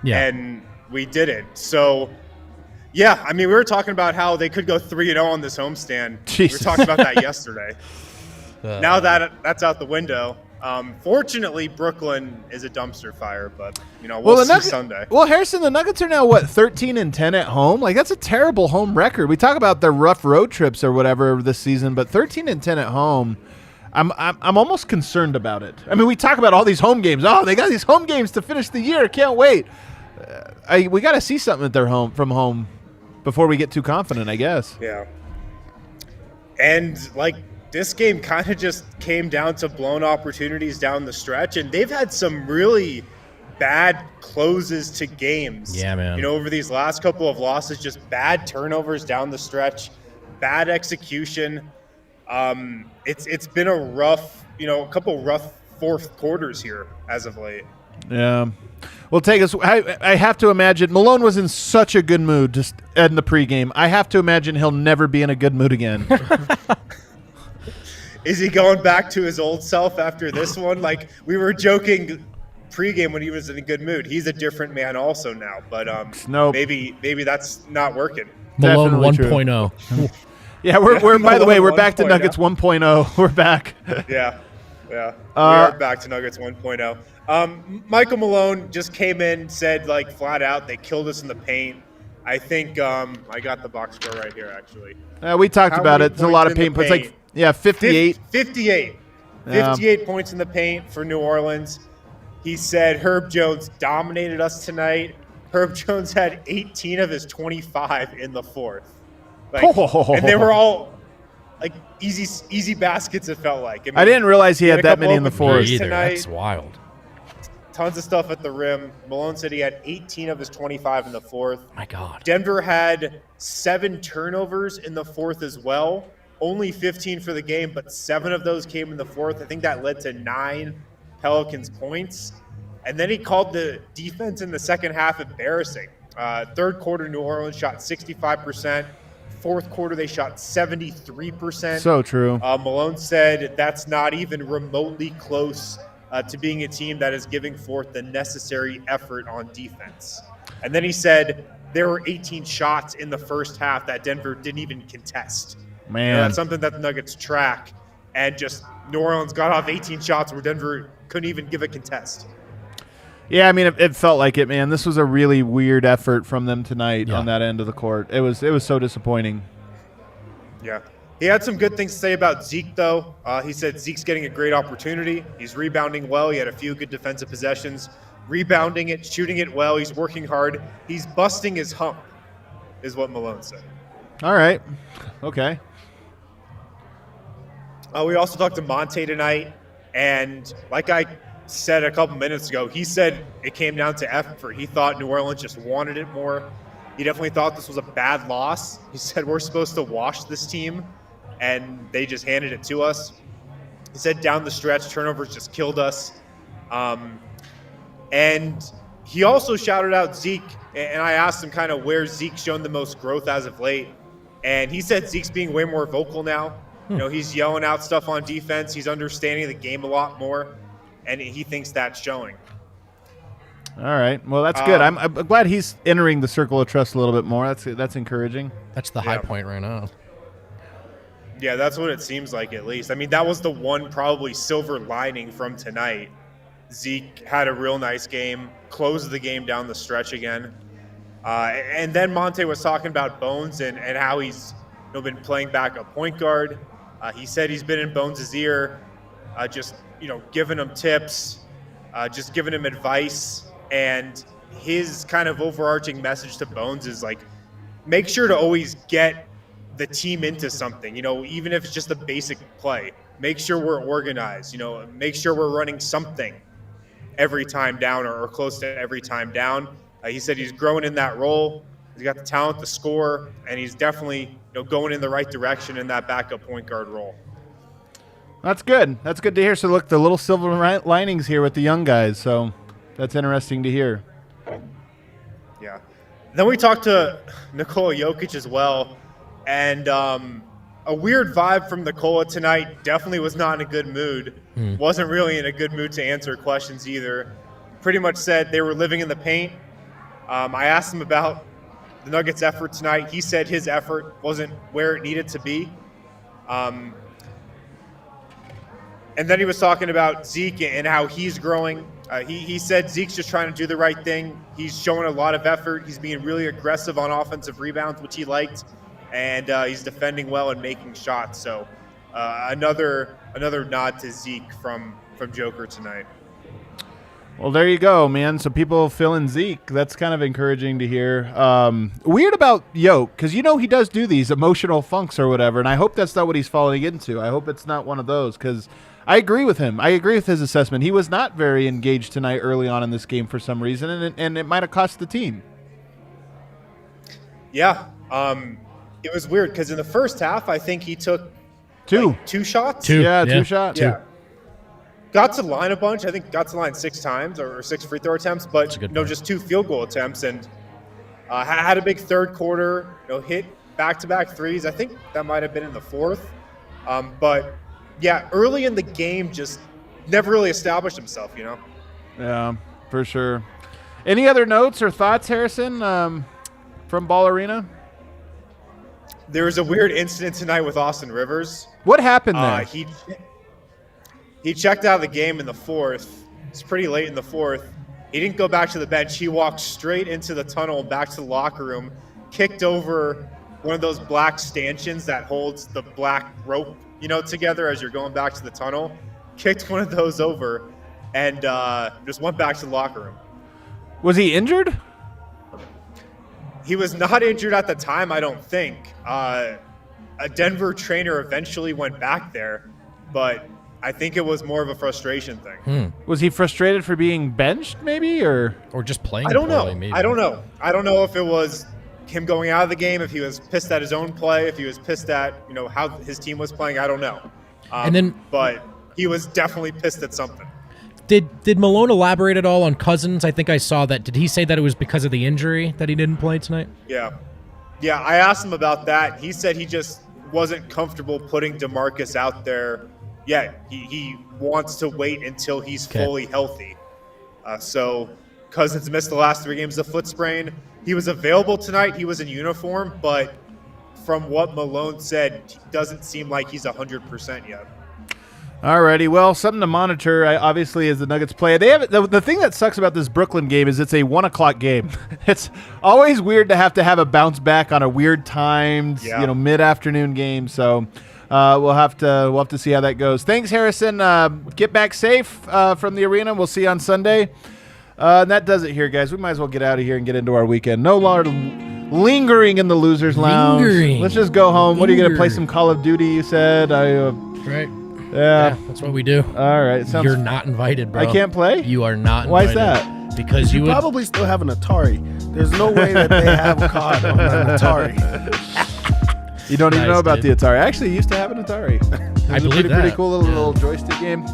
Yeah. And we didn't. So, yeah, I mean, we were talking about how they could go 3-0 on this homestand. Jesus. We were talking about that yesterday. Now that's out the window. Fortunately, Brooklyn is a dumpster fire, but we'll see Sunday. Well, Harrison, the Nuggets are now 13-10 at home. Like that's a terrible home record. We talk about their rough road trips or whatever this season, but 13-10 at home, I'm almost concerned about it. I mean, we talk about all these home games. Oh, they got these home games to finish the year. Can't wait. We got to see something at their home from home before we get too confident, I guess. Yeah. And this game kind of just came down to blown opportunities down the stretch, and they've had some really bad closes to games. Yeah, man. Over these last couple of losses, just bad turnovers down the stretch, bad execution. It's been a couple rough fourth quarters here as of late. Yeah. Well, take us. I have to imagine Malone was in such a good mood just in the pregame. I have to imagine he'll never be in a good mood again. Is he going back to his old self after this one? Like, we were joking pregame when he was in a good mood. He's a different man also now, but nope. maybe that's not working. Malone Definitely 1.0. Yeah, we're by the way, we're back to Nuggets 1.0. We're back. Yeah. We are back to Nuggets 1.0. Michael Malone just came in, said flat out, they killed us in the paint. I think I got the box score right here, actually. We talked about it. It's a lot of paint. It's like 58. 58. 58 points in the paint for New Orleans. He said Herb Jones dominated us tonight. Herb Jones had 18 of his 25 in the fourth. And they were all easy baskets, it felt like. I didn't realize he had that many in the fourth. That's wild. Tons of stuff at the rim. Malone said he had 18 of his 25 in the fourth. My God. Denver had 7 turnovers in the fourth as well. Only 15 for the game, but 7 of those came in the fourth. I think that led to 9 Pelicans points. And then he called the defense in the second half embarrassing. Third quarter, New Orleans shot 65%. Fourth quarter, they shot 73%. So true. Malone said that's not even remotely close to being a team that is giving forth the necessary effort on defense. And then he said there were 18 shots in the first half that Denver didn't even contest. Man. That's something that the Nuggets track. And just New Orleans got off 18 shots where Denver couldn't even give a contest. Yeah, I mean, it felt like it, man. This was a really weird effort from them tonight on that end of the court. It was so disappointing. Yeah. He had some good things to say about Zeke, though. He said Zeke's getting a great opportunity. He's rebounding well. He had a few good defensive possessions. Rebounding it, shooting it well. He's working hard. He's busting his hump, is what Malone said. All right. Okay. We also talked to Monte tonight, and like I said a couple minutes ago, he said it came down to effort. He thought New Orleans just wanted it more. He definitely thought this was a bad loss. He said we're supposed to wash this team, and they just handed it to us. He said down the stretch, turnovers just killed us. And he also shouted out Zeke, and I asked him kind of where Zeke's shown the most growth as of late. And he said Zeke's being way more vocal now. You know, he's yelling out stuff on defense. He's understanding the game a lot more, and he thinks that's showing. All right. Well, that's good. I'm glad he's entering the circle of trust a little bit more. That's encouraging. That's the high point right now. Yeah, that's what it seems like, at least. I mean, that was the one probably silver lining from tonight. Zeke had a real nice game, closed the game down the stretch again. And then Monte was talking about Bones and how he's been playing backup point guard. He said he's been in Bones' ear, just giving him tips, just giving him advice. And his kind of overarching message to Bones is like, make sure to always get the team into something, even if it's just a basic play. Make sure we're organized, make sure we're running something every time down or close to every time down. He said he's growing in that role. He's got the talent to score, and he's definitely going in the right direction in that backup point guard role. That's good. That's good to hear. So, look, the little silver linings here with the young guys. So that's interesting to hear. Yeah. Then we talked to Nikola Jokic as well. And a weird vibe from Nikola tonight. Definitely was not in a good mood. Wasn't really in a good mood to answer questions either. Pretty much said they were living in the paint. I asked him about the Nuggets' effort tonight. He said his effort wasn't where it needed to be. And then he was talking about Zeke and how he's growing. He said Zeke's just trying to do the right thing. He's showing a lot of effort. He's being really aggressive on offensive rebounds, which he liked. And he's defending well and making shots. So another nod to Zeke from Joker tonight. Well, there you go, man. So people feeling Zeke. That's kind of encouraging to hear. Weird about Yoke, because he does do these emotional funks or whatever, and I hope that's not what he's falling into. I hope it's not one of those, because I agree with him. I agree with his assessment. He was not very engaged tonight early on in this game for some reason, and it might have cost the team. Yeah. It was weird, because in the first half, I think he took two shots. Two shots. Yeah. Got to the line a bunch. I think got to the line 6 times or 6 free throw attempts, but just 2 field goal attempts, and had a big third quarter. Hit back-to-back threes. I think that might have been in the fourth. But yeah, early in the game, just never really established himself. Yeah, for sure. Any other notes or thoughts, Harrison, from Ball Arena? There was a weird incident tonight with Austin Rivers. What happened there? He checked out of the game in the fourth. It's pretty late in the fourth. He didn't go back to the bench. He walked straight into the tunnel, back to the locker room, kicked over one of those black stanchions that holds the black rope, together as you're going back to the tunnel. Kicked one of those over and just went back to the locker room. Was he injured? He was not injured at the time, I don't think. A Denver trainer eventually went back there, but I think it was more of a frustration thing. Was he frustrated for being benched, maybe, or just playing? I don't know. Maybe. I don't know. I don't know if it was him going out of the game, if he was pissed at his own play, if he was pissed at how his team was playing. I don't know. But he was definitely pissed at something. Did Malone elaborate at all on Cousins? I think I saw that. Did he say that it was because of the injury that he didn't play tonight? Yeah. I asked him about that. He said he just wasn't comfortable putting DeMarcus out there yet. He wants to wait until he's fully healthy. So Cousins missed the last 3 games of foot sprain. He was available tonight. He was in uniform, but from what Malone said, it doesn't seem like he's 100% yet. Alrighty, well, something to monitor obviously as the Nuggets play. They have the thing that sucks about this Brooklyn game is it's a 1:00 game. It's always weird to have a bounce back on a weird timed, mid-afternoon game. So we'll have to see how that goes. Thanks, Harrison. Get back safe from the arena. We'll see you on Sunday. And that does it here, guys. We might as well get out of here and get into our weekend. No longer lingering in the losers' lounge. Let's just go home. What are you going to play? Some Call of Duty? You said. Right. Yeah, that's what we do. All right. You're not invited, bro. I can't play? You are not invited. Why is that? Because you probably still have an Atari. There's no way that they have a COD on an Atari. You don't even know about the Atari. I actually used to have an Atari. It was I a believe pretty cool little joystick game.